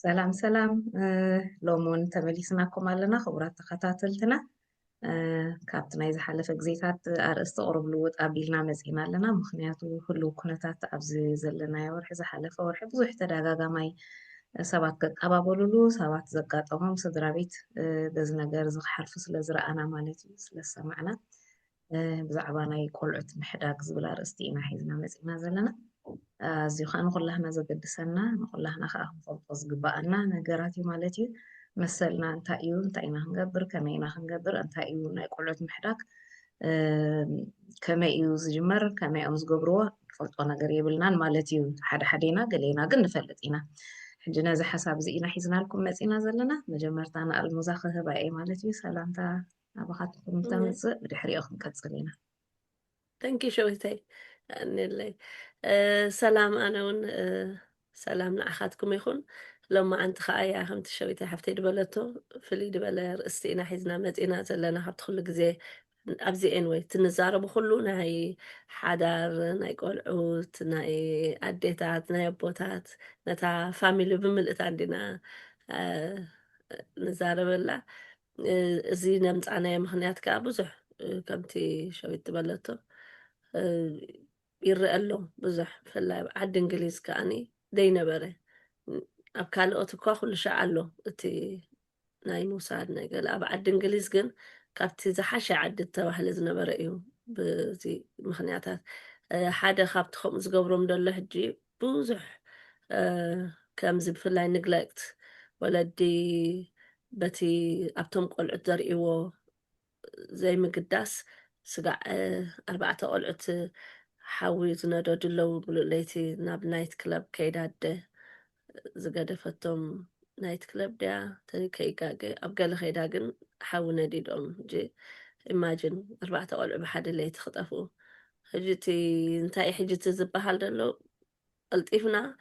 ሰላም ሰላም ሎሞን ተመሊስናኩም ኣለና ክቡራት ተኸታተልትና ካብቲ ናይ ዝሓለፈ ግዜታት ኣርእስቲ ቅርብ ልውጥ ኣቢልና መፂና ኣለና ምክንያቱ ኩሉ ኩነታት ኣብዚ ዘለናዮ ወርሒ ዝሓለፈ ወርሒ ብዙሕ ተደጋጋማይ ሰባት ከቀባበሉሉ ሰባት ዘጋጠሞም ስድራ ቤት በዚ ነገር ዝክሓልፉ ስለ ዝረኣና ማለት እዩ ስለሰማዕና ብዛዕባ ናይ ቆልዑት ምሕዳግ ዝብል ኣርእስቲ ኢና ሒዝና መፂና ዘለና ኣዝዩ ከዓ ንኩላህና ዘገድሰና ንኩላህና ከዓ ክንፈልጦ ዝግባአና ነገራት እዩ ማለት እዩ መሰልና እንታይ እዩ እንታይ ኢና ክንገብር ከመይ ኢና ክንገብር እንታይ እዩ ናይ ቆልዑት ምሕዳግ ከመይ እዩ ዝጅመር ከመይ እዮም ዝገብርዎ ንፈልጦ ነገር የብልናን ማለት እዩ ሓደ ሓደና ገሌና ግን ንፈልጥ ኢና ሕጂ ነዚ ሓሳብ እዚ ኢና ሒዝናልኩም መፂና ዘለና መጀመርታ ንኣልሙዛ ክህባ እየ ማለት እዩ ሰላምታ ኣባኻትኩም ተምፅእ ብድሕሪኦ ክንቀፅል ኢና Thank you شويتي نلي سلام أنا ون سلام نعخاتكم يخون لما أنت خايا هم تشويتي حفتي دبلتو في اللي دبلا رأستينا حيزنا متينا زلنا حبت خلق زي أبزي إنوي تنزار بخلو ناي حدار ناي قلعوت ناي أديتات ناي بوتات نتا فاميلي بملئت عندنا نزار بلا زي نمت أنا مخنيات كابوزح كمتي شويت دبلتو يرأى له بزح فلا عد إنجليز كأني دينا بره أبكال أوتوكا كل شيء له تي ناي موساد نقول أب عد إنجليز جن كابتي زحشة عد التوحل إذن برأيو بزي مخنياتات حدا خابت خمس قبرهم دله جي بوزح كم زب فلا نجلكت ولدي بتي أبتم قلعت دريو زي مقداس سقع 4 قلعت حاوي زنادو دلو بلوليتي ناب نايت كلاب كيداد زقدفتهم نايت كلاب ديا تاني كيقاقي أبقال خيداقن حاول نديدهم جي imagine 4 قلع بحد اللي يتخطفوا حجتي انتاي حجتي زبهال دلو قلتيفنا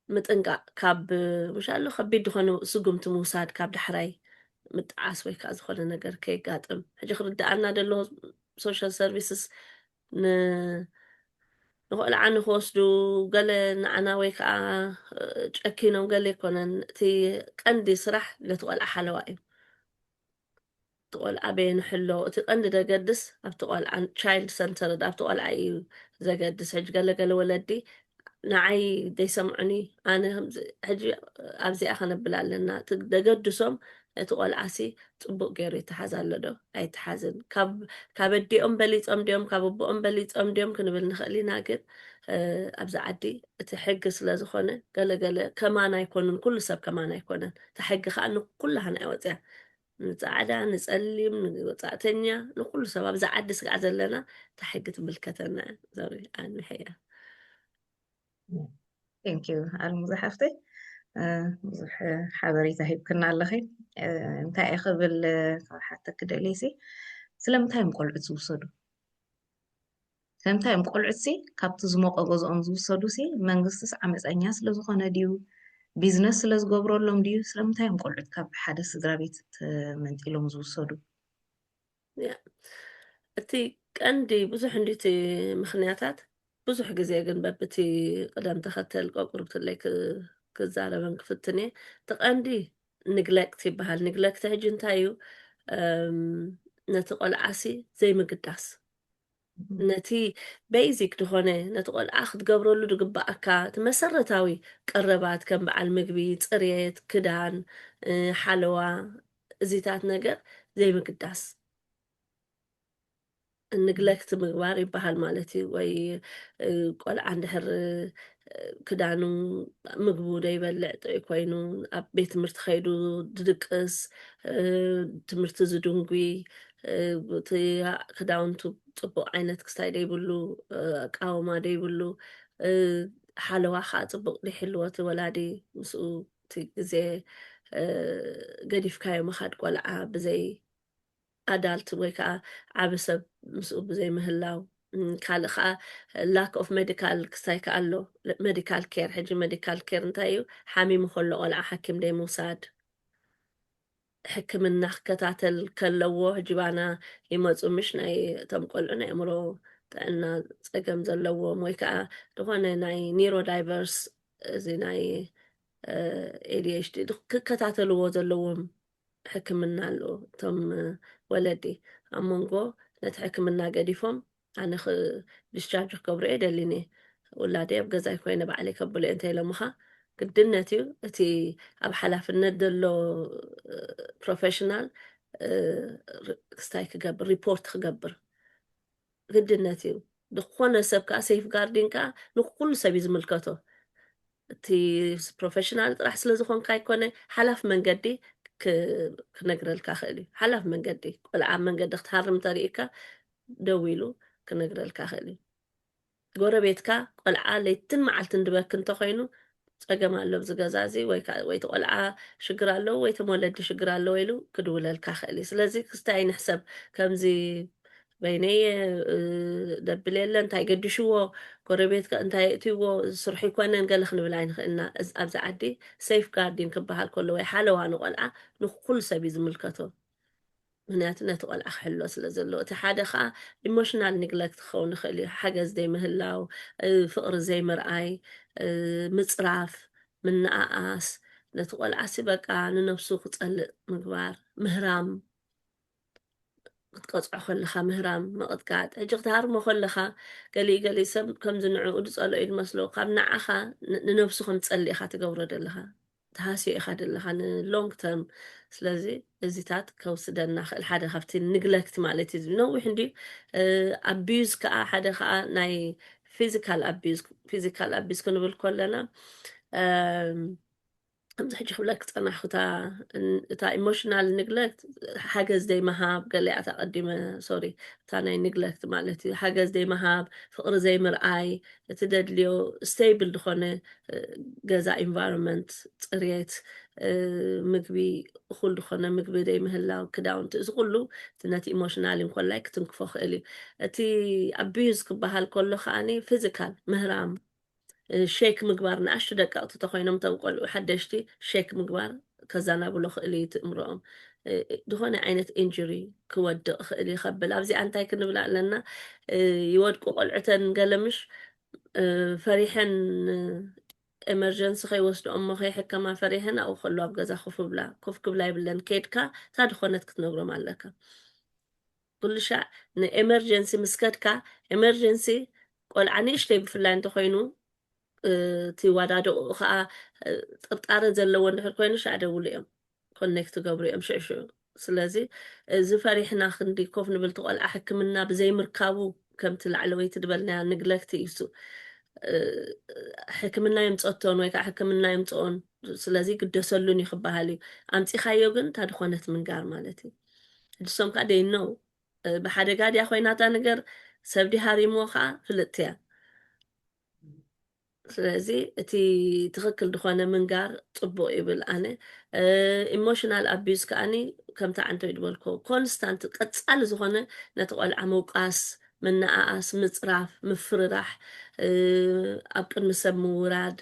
متنقع كاب مش قالو خبيد دخانو سقمت موساد كاب دحراي متعاس ወይ ከዓ ዝኾነ ነገር ከይጋጥም ሕጂ ክርዳእና ደሎ ሶሻል ሰርቪስስ ንቆልዓ ንክወስዱ ገለ ንዓና ወይ ከዓ ጨኪኖም ገለ ይኮነን እቲ ቀንዲ ስራሕ ነቲ ቆልዓ ሓለዋ እዩ እቲ ቆልዓ በየ ንሕሎ እቲ ቀንዲ ዘገድስ ኣብቲ ቆልዓ ቻይልድ ሰንተርድ ኣብቲ ቆልዓ እዩ ዘገድስ ሕጂ ገለገለ ወለዲ ንዓይ ዘይሰምዑኒ ኣነ ሕጂ ኣብዚኣ ከነብል ኣለና ደገድሶም እቲ ቆልዓሲ ፅቡቅ ገይሩ ይተሓዝ ኣሎ ዶ ኣይተሓዝን ካብ ኣዲኦም በሊፆም ድዮም ካብ ኣቦኦም በሊፆም ድዮም ክንብል ንኽእል ኢና ግን ኣብዚ ዓዲ እቲ ሕጊ ስለ ዝኾነ ገለገለ ከማን ኣይኮኑን ኩሉ ሰብ ከማን ኣይኮነን እቲ ሕጊ ከዓ ንኩላህና ይወፅያ ንፃዕዳ ንፀሊም ንወፃእተኛ ንኩሉ ሰብ ኣብዚ ዓዲ ስጋዕ ዘለና እቲ ሕጊ ትምልከተና ዘርኢ ኣንሕያ ثانك يو ኣልሙዛ ሓፍተይ ብዙሕ ሓበሬታ ሂብክና ኣለኺ እንታይ እየ ክብል ሓተ ክደልየሲ ስለምንታይ እዮም ቆልዑት ዝውሰዱ ስለምንታይ እዮም ቆልዑት ካብቲ ዝሞቐ ገዝኦም ዝውሰዱ መንግስትስ ዓመፀኛ ስለዝኾነ ድዩ ቢዝነስ ስለዝገብረሎም ድዩ ስለምንታይ እዮም ቆልዑት ካብ ሓደ ስድራ ቤት ተመንጢሎም ዝውሰዱ እቲ ቀንዲ ብዙሕ እንዲቲ ምክንያታት ብዙሕ ግዜ ግን በብቲ ቅደም ተኸተል ቆቁርብትለይ ክዛረበን ክፍትን እየ እቲ ቀንዲ ንግለክት ይበሃል ንግለክት ሕጂ እንታይ እዩ ነቲ ቆልዓሲ ዘይምግዳስ ነቲ ቤዚክ ድኾነ ነቲ ቆልዓ ክትገብረሉ ድግባኣካ እቲ መሰረታዊ ቀረባት ከም በዓል ምግቢ ፅሬት ክዳን ሓለዋ እዚታት ነገር ዘይምግዳስ ንግለክት ምግባር ይበሃል ማለት እዩ ወይ ቆልዓ እንድሕር ክዳኑ ምግቡ ደይበልዕ ጥዑይ ኮይኑ ኣብ ቤት ትምህርቲ ከይዱ ድድቅስ ትምህርቲ ዝድንጉ እቲ ክዳውንቱ ፅቡቅ ዓይነት ክስታይ ደይብሉ ኣቃወማ ደይብሉ ሓለዋ ከዓ ፅቡቅ ደይሕልወቲ ወላዲ ምስኡ እቲ ግዜ ገዲፍካዮ ምኻድ ቆልዓ ብዘይ ኣዳልት ወይ ከዓ ዓብ ሰብ ምስኡ ብዘይ ምህላው ካልእ ከዓ ላክ ኦፍ ሜዲካል ክስታይ ከዓ ኣሎ ሜዲካል ኬር ሕጂ ሜዲካል ኬር እንታይ እዩ ሓሚሙ ከሎ ቆልዓ ሓኪም ደይ ምውሳድ ሕክምና ክከታተል ከለዎ ሕጂ ባና ይመፁ ምሽ ናይ እቶም ቆልዑ ናይ ኣእምሮ ጥዕና ፀገም ዘለዎም ወይ ከዓ ዝኾነ ናይ ኒሮ ዳይቨርስ እዚ ናይ ADHD ክከታተልዎ ዘለዎም ሕክምና ኣለዎ እቶም ወለዲ ኣብ መንጎ ነቲ ሕክምና ገዲፎም ኣነ ዲስቻርጅ ክገብሩ እየ ደሊኒ ውላደይ ኣብ ገዛይ ኮይነ ባዕለይ ከብሎ እየ እንተኢሎምኻ ግድነት እዩ እቲ ኣብ ሓላፍነት ዘሎ ፕሮፌሽናል ክስታይ ክገብር ሪፖርት ክገብር ግድነት እዩ ዝኾነ ሰብ ከዓ ሴፍ ጋርዲን ከዓ ንኩሉ ሰብ እዩ ዝምልከቶ እቲ ፕሮፌሽናል ጥራሕ ስለ ዝኾንካ ኣይኮነ ሓላፍ መንገዲ ክነግረልካ ክእል እዩ ሓላፍ መንገዲ ቆልዓ መንገዲ ክትሃርም ተሪኢካ ደው ኢሉ ክነግረልካ ክእል እዩ ጎረቤትካ ቆልዓ ለይትን መዓልትን ድበክ እንተኮይኑ ፀገም ኣሎ ኣብዚ ገዛ እዚ ወይ ቆልዓ ሽግር ኣለዎ ወይ ተመወለዲ ሽግር ኣለዎ ኢሉ ክድውለልካ ክእል እዩ ስለዚ ክስታይ ንሕሰብ ከምዚ በይነይ ደብል የለ እንታይ ገዲሽዎ ጎረቤት እንታይ እትይዎ ስርሑ ይኮነን ገለ ክንብል ኣይንኽእልና ኣብዚ ዓዲ ሴፍ ጋርዲን ክበሃል ከሎ ወይ ሓለዋ ንቆልዓ ንኩሉ ሰብ እዩ ዝምልከቶ ምክንያቱ ነቲ ቆልዓ ክሕሎ ስለ ዘለዎ እቲ ሓደ ከዓ ኢሞሽናል ኒግለክት ክኸውን ይኽእል እዩ ሓገዝ ዘይምህላው ፍቅሪ ዘይምርኣይ ምፅራፍ ምንኣኣስ ነቲ ቆልዓሲ በቃ ንነብሱ ክፀልእ ምግባር ምህራም ክትቀፅዖ ከለካ ምህራም መቕጥቃጥ ሕጂ ክትሃርሞ ከለካ ገሊእ ሰብ ከምዚ ንዕኡ ዝፀልኦ እዩ ዝመስሎ ካብ ንዓኻ ንነብሱ ከም ትፀሊ ኢኻ ትገብሮ ዘለኻ ተሃስዮ ኢኻ ዘለኻ ንሎንግ ተርም ስለዚ እዚታት ከውስደና ክእል ሓደ ካብቲ ንግለክት ማለት እዩ ነዊሕ እንዲ ኣቢዩዝ ከዓ ሓደ ከዓ ናይ ፊዚካል ኣቢዩዝ ክንብል ከለና ከምዚ ሕጂ ክብለክ ፀናሕኩ እታ ኢሞሽናል ንግለክት ሓገዝ ዘይምሃብ ገሊኣ ተቐዲመ ሶሪ እታ ናይ ንግለክት ማለት እዩ ሓገዝ ዘይምሃብ ፍቅሪ ዘይምርኣይ እቲ ደድልዮ ስቴብል ዝኾነ ገዛ ኢንቫይሮንመንት ፅሬት ምግቢ እኩል ዝኾነ ምግቢ ዘይምህላው ክዳውንቲ እዚ ኩሉ ነቲ ኢሞሽናል እንኮላይ ክትንክፎ ክእል እዩ እቲ ኣቢዩዝ ክበሃል ከሎ ከዓኒ ፊዚካል ምህራም ሼክ ምግባር ንኣሽቱ ደቀቕቲ ተኮይኖም እቶም ቆልዑ ሓደሽቲ ሼክ ምግባር ከዘናብሎ ክእል እዩ ትእምሮኦም ዝኾነ ዓይነት ኢንጁሪ ክወድቕ ክእል ይኸብል ኣብዚኣ እንታይ ክንብል ኣለና ይወድቁ ቆልዑተን ገለምሽ ፈሪሐን ኤመርጀንሲ ከይወስድኦም ከይሕከማ ፈሪሐን ኣብኡ ከሎ ኣብ ገዛ ኮፍ ክብላ ይብለን ከድካ እታ ድኾነት ክትነግሮም ኣለካ ኩሉ ሻዕ ንኤመርጀንሲ ምስከድካ ኤመርጀንሲ ቆልዓ ንእሽተይ ብፍላይ እንተኮይኑ እቲ ዋዳድኡ ከዓ ጥርጣረ ዘለዎ እንድሕር ኮይኑ ሻዕ ደውሉ እዮም ኮኔክት ገብሩ እዮም ሽዕሽዑ ስለዚ እዚ ፈሪሕና ክንዲ ኮፍ ንብል ትቆልዓ ሕክምና ብዘይምርካቡ ከምቲ ላዕለወይ ትድበልናያ ንግለክቲ እዩ ሕክምና የምፀቶን ወይ ከዓ ሕክምና የምፅኦን ስለዚ ግደሰሉን እዩ ክበሃል እዩ ኣምፂኻዮ ግን እታ ድኾነት ምንጋር ማለት እዩ ሕድሶም ከዓ ደይነው ብሓደጋ ድያ ኮይናታ ነገር ሰብ ዲሃሪምዎ ከዓ ፍልጥቲ እያ ስለዚ እቲ ትክክል ድኾነ ምንጋር ፅቡቅ ይብል ኣነ ኢሞሽናል ኣቢዩዝ ከዓኒ ከምቲ ዓንተ ይድበልኮ ኮንስታንት ቀፃሊ ዝኾነ ነቲ ቆልዓ ምውቃስ ምንኣኣስ ምፅራፍ ምፍርራሕ ኣብ ቅድሚ ሰብ ምውራድ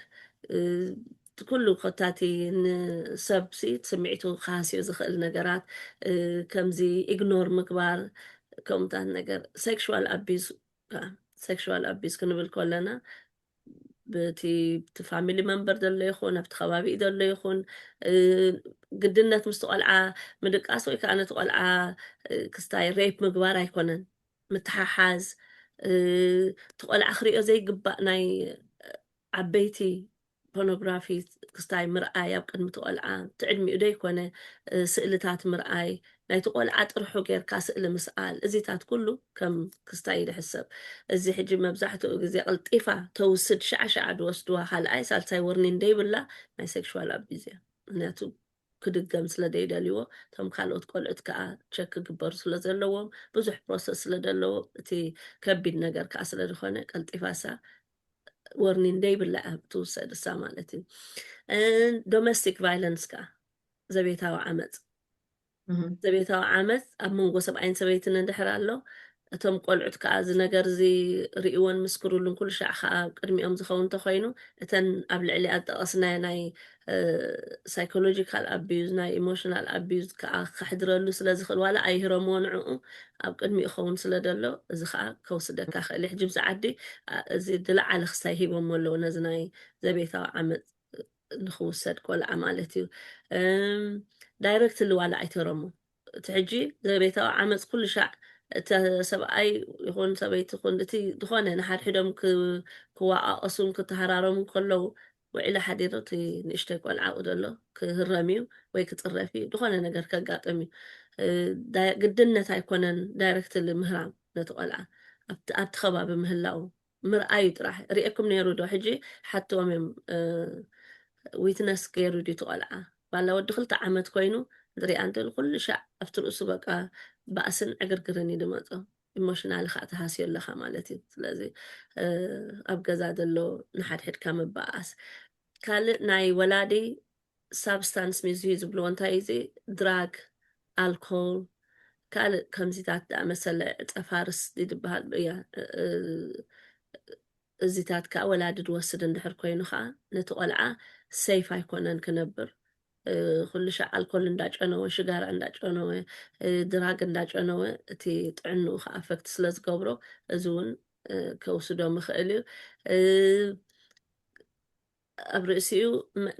ኩሉ ኮታቲ ንሰብሲ ስምዒቱ ካሃስዮ ዝኽእል ነገራት ከምዚ ኢግኖር ምግባር ከምታት ነገር ሴክሹዋል ኣቢዩዝ ክንብል ከለና በቲ ፋሚሊ መንበር ዘሎ ይኹን ኣብቲ ከባቢኡ ዘሎ ይኹን ግድነት ምስ ቆልዓ ምድቃስ ወይ ከዓ ነቲ ቆልዓ ክስታይ ሬፕ ምግባር ኣይኮነን ምትሓሓዝ እቲ ቆልዓ ክሪኦ ዘይግባእ ናይ ዓበይቲ ፖርኖግራፊ ክስታይ ምርኣይ ኣብ ቅድሚ እቲ ቆልዓ ትዕድሚኡ ዶ ይኮነ ስእልታት ምርኣይ ናይቲ ቆልዓ ጥርሑ ጌርካ ስእሊ ምስኣል እዚታት ኩሉ ከም ክስታይ ይድሕሰብ እዚ ሕጂ መብዛሕትኡ ግዜ ቀልጢፋ ተውስድ ሻዕሻዕ ድወስድዋ ካልኣይ ሳልሳይ ወርኒ እንደይብላ ናይ ሴክሹዋል ኣቢዩዝ እያ ምክንያቱ ክድገም ስለ ዘይደልይዎ እቶም ካልኦት ቆልዑት ከዓ ቸክ ክግበሩ ስለ ዘለዎም ብዙሕ ፕሮሰስ ስለ ዘለዎ እቲ ከቢድ ነገር ከዓ ስለ ዝኾነ ቀልጢፋሳ ወርኒ እንደይብላ ትውሰድ እሳ ማለት እዩ ዶሜስቲክ ቫይለንስ ከዓ ዘቤታዊ ዓመፅ ኣብ መንጎ ሰብኣይን ሰበይትን እንድሕር ኣሎ እቶም ቆልዑት ከዓ እዚ ነገር እዚ ርእይዎን ምስክሩሉን ኩሉ ሻዕ ከዓ ቅድሚኦም ዝኸውን እንተኮይኑ እተን ኣብ ልዕሊ ኣጠቐስናዮ ናይ ሳይኮሎጂካል ኣቢዩዝ ናይ ኢሞሽናል ኣቢዩዝ ከዓ ከሕድረሉ ስለ ዝኽእል ዋላ ኣይሂረምዎ ንዕኡ ኣብ ቅድሚኡ ይኸውን ስለ ደሎ እዚ ከዓ ከውስደካ ክእል ሕጂ ብዚ ዓዲ እዚ ዝለዓለ ክስታይ ሂቦም ኣለዎ ነዚ ናይ ዘቤታዊ ዓመፅ ንክውሰድ ቆልዓ ማለት እዩ ዳይረክትሊ ዋላ ኣይተረሞ እቲ ሕጂ ዘቤታዊ ዓመፅ ኩሉ ሻዕ እቲ ሰብኣይ ይኹን ሰበይቲ ይኹን እቲ ዝኾነ ንሓድሕዶም ክወቃቐሱን ክተሃራረሙ ከለዉ ውዒላ ሓዲሩ እቲ ንእሽተይ ቆልዓኡ ዘሎ ክህረም እዩ ወይ ክፅረፍ እዩ ዝኾነ ነገር ከጋጥም እዩ ግድነት ኣይኮነን ዳይረክትሊ ምህራም ነቲ ቆልዓ ኣብቲ ከባቢ ምህላው ምርኣዩ ጥራሕ ርኤኩም ነይሩ ዶ ሕጂ ሓትዎም እዮም ዊትነስ ገይሩ ዲ ትቆልዓ ባላ ወዲ 2 ዓመት ኮይኑ ንሪኣ እንተል ኩሉ ሻዕ ኣብቲ ርእሱ በቃ ባእስን ዕግርግርን እዩ ድመፆ ኢሞሽናሊ ከዓ ተሃስዮ ኣለካ ማለት እዩ ስለዚ ኣብ ገዛ ዘሎ ንሓድሕድካ ምበኣስ ካልእ ናይ ወላዲ ሳብስታንስ ሚዝዩ ዝብልዎ እንታይ እዚ ድራግ ኣልኮል ካልእ ከምዚታት መሰለ ፀፋርስ ድበሃል እያ እዚታት ከዓ ወላዲ ድወስድ እንድሕር ኮይኑ ከዓ ነቲ ቆልዓ ሰይፍ ኣይኮነን ክነብር ኩሉ ሻዕ ኣልኮል እንዳጨነወ ሽጋራ እንዳጨነወ ድራግ እንዳጨነወ እቲ ጥዕንኡ ከዓ ኣፈክቲ ስለ ዝገብሮ እዚ እውን ከውስዶም ይኽእል እዩ ኣብ ርእሲኡ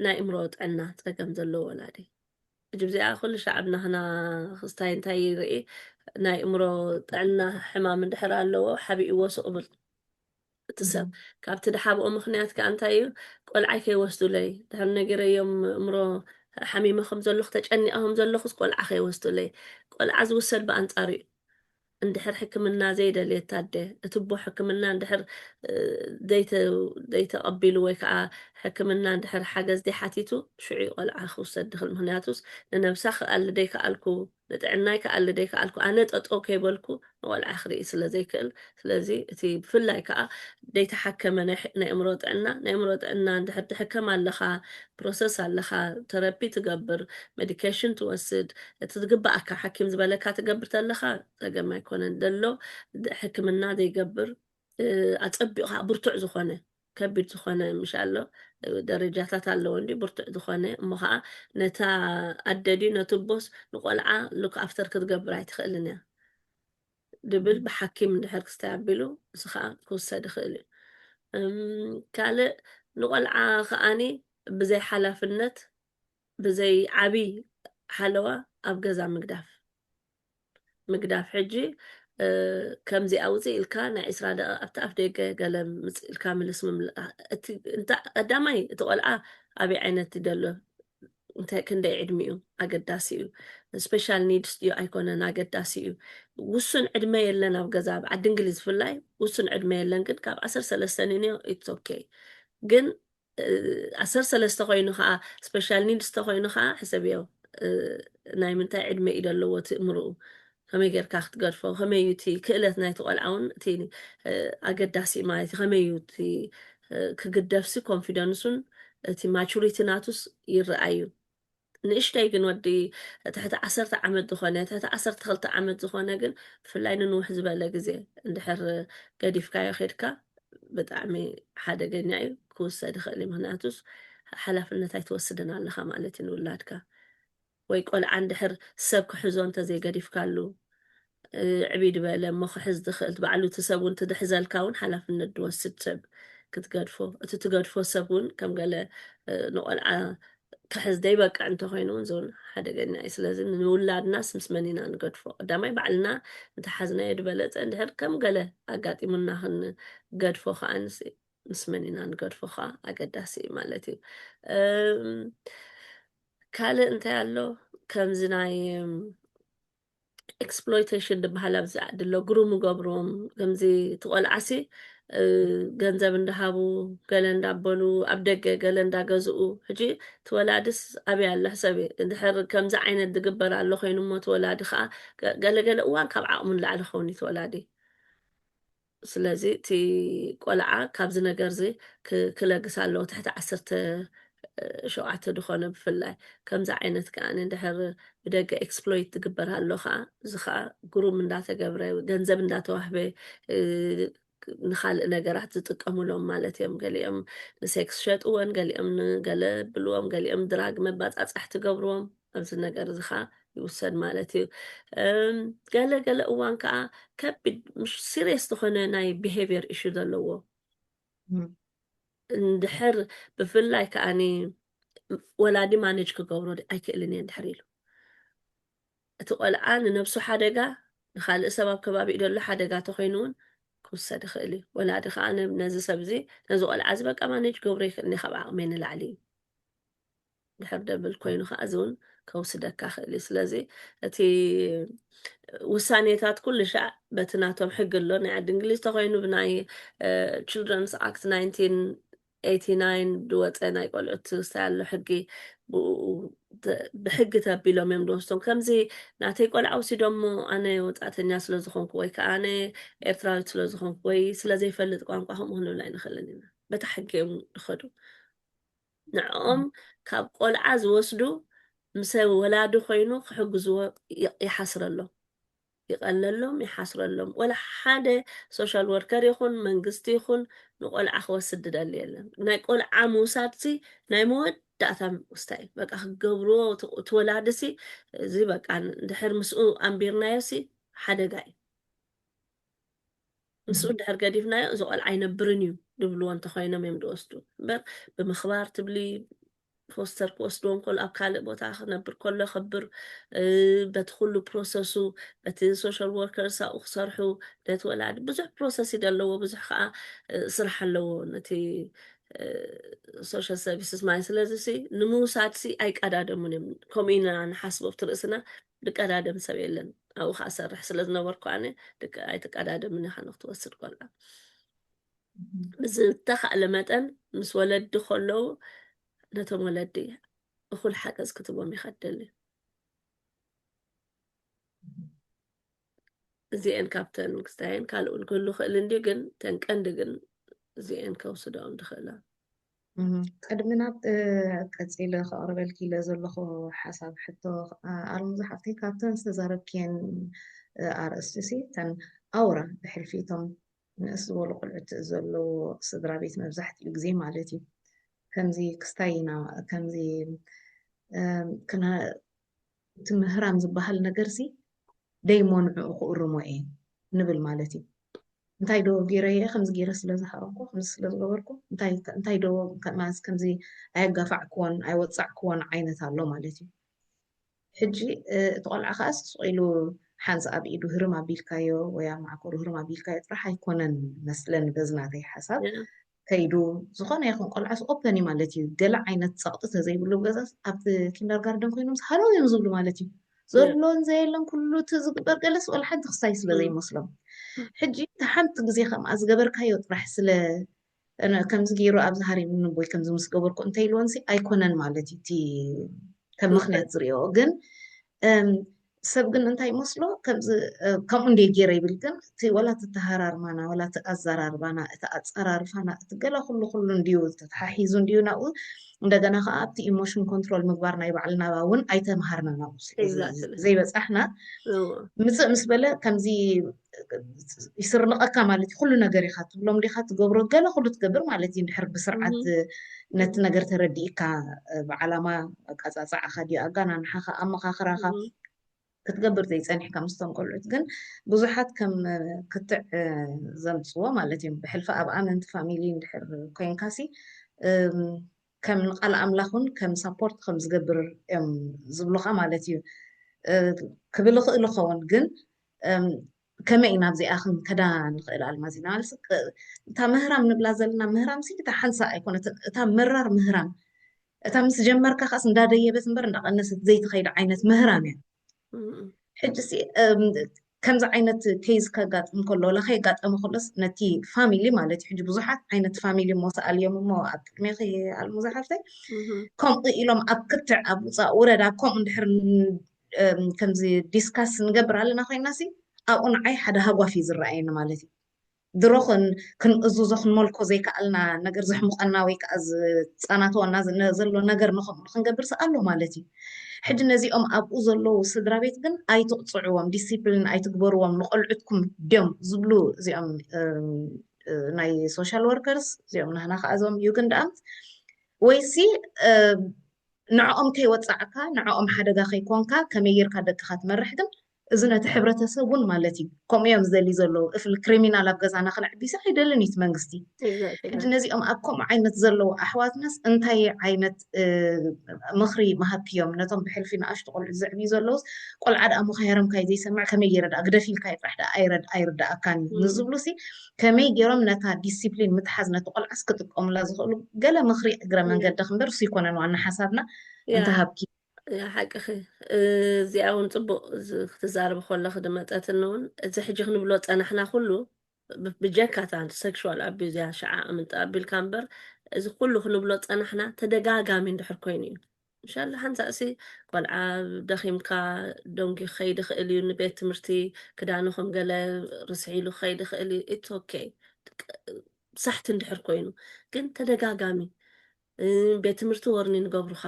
ናይ እምሮ ጥዕና ፀገም ዘለዎ ወላዲ ሕጂ ብዚኣ ኩሉ ሻዕ ኣብናኽና ክስታይ እንታይ ይርኢ ናይ እምሮ ጥዕና ሕማም እንድሕር ኣለዎ ሓቢእዎ ስቕብል እቲ ሰብ ካብቲ ድሓብኦ ምክንያት ከዓ እንታይ እዩ ቆልዓይ ከይወስዱለይ ድሕር ነገረዮም እምሮ ሓሚመኹም ዘለኹ ተጨኒቐኹም ዘለኹስ ቆልዓ ከይወስዱለይ ቆልዓ ዝውሰድ ብኣንፃር እዩ እንድሕር ሕክምና ዘይደልየ ታደ እቲ ቦ ሕክምና እንድሕር ዘይተቐቢሉ ወይ ከዓ ሕክምና እንድሕር ሓገዝ ዘይሓቲቱ ሽዑ ቆልዓ ክውሰድ ድኽእል ምክንያቱስ ንነብሳ ክኣሊ ደይከኣልኩ ንጥዕናይ ክኣሊ ደይከኣልኩ ኣነ ጠጠው ከይበልኩ ንቆልዓ ክርኢ ስለ ዘይክእል ስለዚ እቲ ብፍላይ ከዓ ደይተሓከመ ናይ እምሮ ጥዕና ናይ እምሮ ጥዕና እንድሕር ትሕከም ኣለኻ ፕሮሰስ ኣለኻ ተረፒ ትገብር ሜዲኬሽን ትወስድ እቲ ዝግባኣካ ሓኪም ዝበለካ ትገብር ተለኻ ፀገም ኣይኮነን ደሎ ሕክምና ዘይገብር ኣፀቢቑ ከዓ ብርቱዕ ዝኾነ ከቢድ ዝኾነ ምሻ ኣሎ ደረጃታት ኣለዎ እንዲ ብርቱዕ ዝኾነ እሞ ከዓ ነታ ኣደዲ ነቲ ቦስ ንቆልዓ ሉክ ኣፍተር ክትገብር ኣይትኽእልን እያ ድብል ብሓኪም እንድሕር ክስታይ ኣቢሉ እዚ ከዓ ክውሰድ ይኽእል እዩ ካልእ ንቆልዓ ከዓኒ ብዘይ ሓላፍነት ብዘይ ዓብይ ሓለዋ ኣብ ገዛ ምግዳፍ ሕጂ ከምዚ ኣውፅእ ኢልካ ናይ 20 ደቂቃ ኣብቲ ኣፍ ደገ ገለ ምፅእ ኢልካ ምልስ እቲ ቀዳማይ እቲ ቆልዓ ኣብይ ዓይነት ይደሎ እንታይ ክንደይ ዕድሚኡ ኣገዳሲ እዩ ስፔሻል ኒድስ ድዩ ኣይኮነን ኣገዳሲ እዩ ውሱን ዕድመ የለን ኣብ ገዛ ኣብ ዓዲ እንግሊዝ ብፍላይ ውሱን ዕድመ የለን ግን ካብ 13 ንዮ ኢትስ ኦኬ ግን 13 ኮይኑ ከዓ ስፔሻል ኒድስ ተኮይኑ ከዓ ሕሰብ እዮ ናይ ምንታይ ዕድመ እዩ ዘለዎ ትእምርኡ ከመይ ጌርካ ክትገድፎ ከመይ እዩ እቲ ክእለት ናይቲ ቆልዓ እውን እቲ ኣገዳሲ ማለት እዩ ከመይ እዩ እቲ ክግደፍሲ ኮንፊደንሱን እቲ ማቹሪቲ ናቱስ ይረኣዩ ንእሽተይ ግን ወዲ ትሕቲ 10 ዓመት ዝኾነ ትሕቲ 12 ዓመት ዝኾነ ግን ብፍላይ ንንውሕ ዝበለ ግዜ እንድሕር ገዲፍካዮ ኸድካ ብጣዕሚ ሓደገኛ እዩ ክውሰድ ይኽእል እዩ ምክንያቱስ ሓላፍነት ኣይትወስድን ኣለካ ማለት እዩ ንውላድካ ወይ ቆልዓ እንድሕር ሰብ ክሕዞ እንተዘይገዲፍካሉ ዕቢድ በለ እሞ ክሕዝ ትኽእል ባዕሉ እቲ ሰብ እውን ትድሕዘልካ እውን ሓላፍነት ድወስድ ሰብ ክትገድፎ እቲ ትገድፎ ሰብ እውን ከም ገለ ንቆልዓ ክሕዝ ደይበቅዕ እንተኮይኑ እውን ዞን ሓደገኛ እዩ ስለዚ ንውላድናስ ምስ መን ኢና ንገድፎ ቀዳማይ ባዕልና እንተሓዝናዮ ድበለፀ እንድሕር ከም ገለ ኣጋጢሙና ክንገድፎ ከዓ ምስ መን ኢና ንገድፎ ከዓ ኣገዳሲ እዩ ማለት እዩ ካልእ እንታይ ኣሎ ከምዚ ናይ ኤክስፕሎይቴሽን ድበሃል ኣብዚ ዓዲ ኣሎ ግሩም ገብሮም ከምዚ ትቆልዓሲ ገንዘብ እንዳሃቡ ገለ እንዳበሉ ኣብ ደገ ገለ እንዳገዝኡ ሕጂ ትወላድስ ኣብይ ኣለ ሕሰብ እንድሕር ከምዚ ዓይነት ዝግበር ኣሎ ኮይኑ እሞ ትወላዲ ከዓ ገለገለ እዋን ካብ ዓቕሙ ንላዕሊ ክኸውን እዩ ትወላዲ ስለዚ እቲ ቆልዓ ካብዚ ነገር እዚ ክለግስ ኣለዎ ትሕቲ ሸውዓተ ድኾነ ብፍላይ ከምዚ ዓይነት ከዓ እንድሕር ብደገ ኤክስፕሎይት ትግበርሃሎ ከዓ እዚ ከዓ ግሩም እንዳተገብረ ገንዘብ እንዳተዋህበ ንኻልእ ነገራት ዝጥቀሙሎም ማለት እዮም ገሊኦም ንሴክስ ሸጥዎን ገሊኦም ንገለ ብልዎም ገሊኦም ድራግ መባፃፅሕ ትገብርዎም ኣብዚ ነገር እዚ ከዓ ይውሰድ ማለት እዩ ገለ ገለ እዋን ከዓ ከቢድ ምሽ ሲሪየስ ዝኾነ ናይ ቢሄቪየር ኢሹ ዘለዎ እንድሕር ብፍላይ ከዓኒ ወላዲ ማኔጅ ክገብሮ ኣይክእልን እየ እንድሕር ኢሉ እቲ ቆልዓ ንነብሱ ሓደጋ ንኻልእ ሰብ ኣብ ከባቢኡ ደሎ ሓደጋ ተኮይኑ እውን ክውሰድ ይኽእል እዩ ወላዲ ከዓ ነዚ ሰብ እዚ ነዚ ቆልዓ እዚ በቃ ማኔጅ ገብሮ ይክእልኒ ካብ ዓቕመይ ንላዕሊ እዩ ድሕር ደብል ኮይኑ ከዓ እዚ እውን ከውስደካ ክእል እዩ ስለዚ እቲ ውሳኔታት ኩሉ ሻዕ በቲ ናቶም ሕጊ ኣሎ ናይ ዓዲ እንግሊዝ ተኮይኑ ብናይ ችልድረንስ ኣክት 1989 ድወፀ ናይ ቆልዑት ዝተያሎ ሕጊ ብሕጊ ተቢሎም እዮም ድወስቶም ከምዚ ናተይ ቆልዓ ወሲዶሞ ኣነ ወፃእተኛ ስለዝኾንኩ ወይ ከዓ ኣነ ኤርትራዊት ስለዝኾንኩ ወይ ስለዘይፈልጥ ቋንቋ ከምኡ ክንብል ኣይንኽእልን ኢና በታ ሕጊ እዮም ዝኸዱ ንዕኦም ካብ ቆልዓ ዝወስዱ ምስ ወላዱ ኮይኑ ክሕግዝዎ ይሓስረሎም ይቐለሎም ይሓስረሎም ወላ ሓደ ሶሻል ወርከር ይኹን መንግስቲ ይኹን ንቆልዓ ክወስድ ደሊ የለን ናይ ቆልዓ ምውሳድሲ ናይ መወዳእታ ውስታይ በቃ ክገብርዎ ትወላድሲ እዚ በቃ እንድሕር ምስኡ ኣንቢርናዮሲ ሓደጋ እዩ ምስኡ እንድሕር ገዲፍናዮ እዚ ቆልዓ ኣይነብርን እዩ ድብልዎ እንተኮይኖም እዮም ድወስዱ እምበር ብምኽባር ትብሊ ፎስተር ክወስድዎም ከሎ ኣብ ካልእ ቦታ ክነብር ከሎ ክብር በቲ ኩሉ ፕሮሰሱ በቲ ሶሻል ወርከርስ ኣብኡ ክሰርሑ ነቲ ወላዲ ብዙሕ ፕሮሰስ ይደለዎ ብዙሕ ከዓ ስራሕ ኣለዎ ነቲ ሶሻል ሰርቪስስ ማለት ስለዚ ንምውሳድሲ ኣይቀዳደሙን እዮም ከምኡ ኢና ንሓስቦ ኣብቲ ርእስና ድቀዳደም ሰብ የለን ኣብኡ ከዓ ሰርሕ ስለዝነበርኩ ኣነ ኣይተቀዳደምን ኢኻ ንክትወስድ ቆልዓ ብዝተኻእለ መጠን ምስ ወለዲ ከለዉ ነቶም ወለዲ እኩል ሓገዝ ክትቦም ይኸድል እዚአን ካብተን ክስታየን ካልኡን ክህሉ ክእል እንዲ ግን ተንቀንዲ ግን እዚአን ከውስዶም ድኽእላ ቅድሚ ናብ ቀፂለ ከቕርበልኪ ኢለ ዘለኹ ሓሳብ ሕቶ ኣልሙዝሓፍተይ ካብተን ዝተዛረብክየን ኣርእስቲ ተን ኣውራ ብሕልፊቶም ንእስ ዝበሉ ቆልዑት ዘለዎ ስድራ ቤት መብዛሕትኡ ግዜ ማለት እዩ ከምዚ ክስታይና ከምዚ እቲ ምህራም ዝበሃል ነገርሲ ደይመንዑ ክእርሞ እየ ንብል ማለት እዩ እንታይ ዶ ገይረ እየ ከምዚ ገይረ ስለዝሃረምኩ ከምዚ ስለዝገበርኩ እንታይ ዶ ከምዚ ኣየጋፋዕክዎን ኣይወፃዕክዎን ዓይነት ኣሎ ማለት እዩ ሕጂ እቲ ቆልዓ ከኣስ ስቂሉ ሓንዚ ኣብ ኢዱ ህርም ኣቢልካዮ ወይ ኣብ ማዕኮሩ ህርም ኣቢልካዮ ጥራሕ ኣይኮነን መስለን በዝናተይ ሓሳብ ከይዱ ዝኾነ ይኹን ቆልዓስ ኦፐን እዩ ማለት እዩ ገለ ዓይነት ፀቕጢ ተዘይብሉ ገዛ ኣብቲ ኪንደርጋርደን ኮይኖም ሃለው እዮም ዝብሉ ማለት እዩ ዘሎን ዘየለን ኩሉ እቲ ዝግበር ገለስ ወላ ሓንቲ ክስታይ ስለዘይመስሎም ሕጂ እቲ ሓንቲ ግዜ ከምኣ ዝገበርካዮ ጥራሕ ስለ ከምዚ ገይሩ ኣብዚ ሃሪሙኒ ወይ ከምዚ ምስ ገበርኩ እንተይልዎንሲ ኣይኮነን ማለት እዩ እቲ ከም ምክንያት ዝሪኦ ግን ሰብ ግን እንታይ ይመስሎ ከምኡ እንደ ገይረ ይብል ግን እቲ ወላ እቲ ተሃራርማና ወላ እቲ ኣዘራርባና እቲ ኣፀራርፋና እቲ ገለ ኩሉ እንድዩ ተተሓሒዙ እንድዩ ናብኡ እንደገና ከዓ ኣብቲ ኢሞሽን ኮንትሮል ምግባር ናይ ባዕልና እውን ኣይተምሃርና ናብኡ ዘይበፃሕና ምፅእ ምስ በለ ከምዚ ይስርልቐካ ማለት እዩ ኩሉ ነገር ኢኻ ትብሎም ዲኻ ትገብሮ ገለ ኩሉ ትገብር ማለት እዩ እንድሕር ብስርዓት ነቲ ነገር ተረዲእካ ብዓላማ ኣቃፃፃዕኻ ድዩ ኣጋናንሓኻ ኣመኻኽራኻ ክትገብር ዘይፀኒሕካ ምስቶም ቆልዑት ግን ብዙሓት ከም ክትዕ ዘምፅዎ ማለት እዮም ብሕልፊ ኣብ ኣመንቲ ፋሚሊ እንድሕር ኮይንካሲ ከም ንቃል ኣምላኹን ከም ሳፖርት ከም ዝገብር እዮም ዝብሉኻ ማለት እዩ ክብል ክእል ኸውን ግን ከመይ ናብዚኣ ክንከዳ ንኽእል ኣልማዝ ኢና ማለት እታ ምህራም ንብላ ዘለና ምህራም ሲ እታ ሓንሳ ኣይኮነት እታ መራር ምህራም እታ ምስ ጀመርካ ካስ እንዳደየበት እምበር እንዳቐነሰት ዘይትኸይድ ዓይነት ምህራም እያ ሕጂ ሲ ከምዚ ዓይነት ኬዝ ከጋጥም ከሎ ወላ ከይጋጠመ ከሎስ ነቲ ፋሚሊ ማለት እዩ ሕጂ ብዙሓት ዓይነት ፋሚሊ ሞሰኣል እዮም እሞ ኣብ ቅድሜኺ ኣልሙዝሓፍተይ ከምኡ ኢሎም ኣብ ክትዕ ኣብ ውፃእ ውረዳ ከምኡ እንድሕር ከምዚ ዲስካስ ንገብር ኣለና ኮይና ሲ ኣብኡ ንዓይ ሓደ ሃጓፍ እዩ ዝረኣየኒ ማለት እዩ ድሮኽን ክንእዝዞ መልኮ ዘይከኣልና ነገር ዘሕሙቐና ወይ ከዓ ዝፃናተወና ዘሎ ነገር ንክንገብር ኣሎ ማለት እዩ ሕጂ ነዚኦም ኣብኡ ዘለዉ ስድራ ቤት ግን ኣይትቕፅዕዎም ዲሲፕሊን ኣይትግበርዎም ንቆልዑትኩም ድዮም ዝብሉ እዚኦም ናይ ሶሻል ወርከርስ እዚኦም ናህና ከዓ እዞም ዩግንዳኣምት ወይሲ ንዕኦም ከይወፃዕካ ንዕኦም ሓደጋ ከይኮንካ ከመይ ጌርካ ደቅካ ትመርሕ ግን እዚ ነቲ ሕብረተሰብ እውን ማለት እዩ ከምኡ እዮም ዝደሊ ዘለዉ እፍሊ ክሪሚናል ኣብ ገዛና ክንዕቢሳ ኣይደልን እዩ መንግስቲ ሕጂ ነዚኦም ኣብ ከምኡ ዓይነት ዘለዉ ኣሕዋትናስ እንታይ ዓይነት ምኽሪ መሃብክዮም ነቶም ብሕልፊ ንኣሽቱ ቆልዑ ዘዕብዩ ዘለውስ ቆልዓ ደኣ ምኽያሮምካ ዘይሰምዕ ከመይ ይረድኣ ግደፊ ኢልካ ጥራሕ ደኣ ኣይርዳእካን ንዝብሉ ሲ ከመይ ገይሮም ነታ ዲሲፕሊን ምትሓዝ ነቲ ቆልዓስ ክጥቀሙላ ዝኽእሉ ገለ ምኽሪ እግረ መንገዲ ክንበር እሱ ይኮነን ዋና ሓሳብና እንተሃብኪ ሓቂኺ እዚኣ እውን ፅቡቅ ክትዛረብ ከለኹ ድመጠትን እውን እዚ ሕጂ ክንብሎ ፀናሕና ኩሉ ብጀካታ ሴክሹዋል ኣቢዩዝ እያ ሸዓቕ ምንተኣቢልካ እምበር እዚ ኩሉ ክንብሎ ፀናሕና ተደጋጋሚ እንድሕር ኮይኑ እዩ እንሻላ ሓንሳእሲ ቆልዓ ደኺምካ ደንጊ ክኸይድ ይኽእል እዩ ንቤት ትምህርቲ ክዳንኹም ገለ ርስዒሉ ክኸይድ ይኽእል እዩ ኢትስ ኦኬ ሳሕቲ እንድሕር ኮይኑ ግን ተደጋጋሚ ቤት ትምህርቲ ወርኒ ንገብሩኻ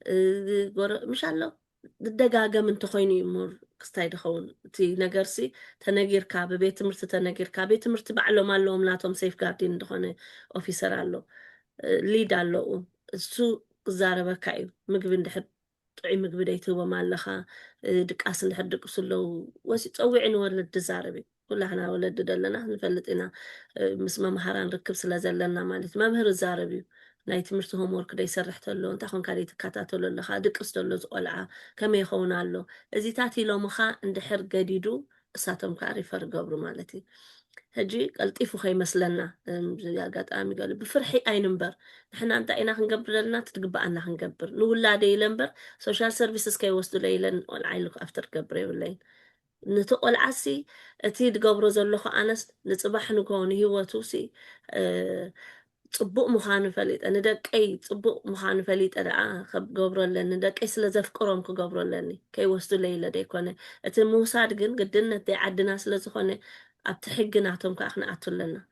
مش الله دقاقة من تخويني مور كستاي دخون تي نجارسي تناجر كاب بيت مرت تناجر كاب بيت مرت بعلو مالهم ناتهم سيف جاردين دخونه أوفيسر علو ليد علو سو زاربة كايو مقبل دحب طعي مقبل ديتوا مالخا دك أصل دحب دك وصلوا وسي تقوي ولد دزاربي ولا احنا ولد دلنا نفلتنا مسمى مهران ركب سلازلنا مالت ما مهر الزاربي ናይ ትምህርቲ ሆምወርክ ዶ ይሰርሕ ተሎ እንታይ ኮን ካልእ ትከታተሎ ኣለካ ድቅስ ተሎ ዝቆልዓ ከመይ ይኸውን ኣሎ እዚታት ኢሎምኻ እንድሕር ገዲዱ እሳቶም ከዓ ሪፈር ገብሩ ማለት እዩ ሕጂ ቀልጢፉ ከይመስለና ኣጋጣሚ ገሉ ብፍርሒ ኣይንበር ንሕና እንታይ ኢና ክንገብር ዘለና ትትግባኣና ክንገብር ንውላደ ኢለ እምበር ሶሻል ሰርቪስስ ከይወስዱ ለኢለን ቆልዓ ኢሉ ኣፍተር ገብረ የብለይን ነቲ ቆልዓሲ እቲ ትገብሮ ዘለኹ ኣነስ ንፅባሕ ንግሆ ንሂወቱ ሲ ጽبوق مخانو فليت أنا دقي صبوق مخانو فليت أنا خبر لنا دقي سلا زفكرهم كجبر لني كي وصلوا ليلة ديكونه أتموساد جن قدرنا تعدنا سلا زخونه أبتحقنا عتهم كأخنا أتلنا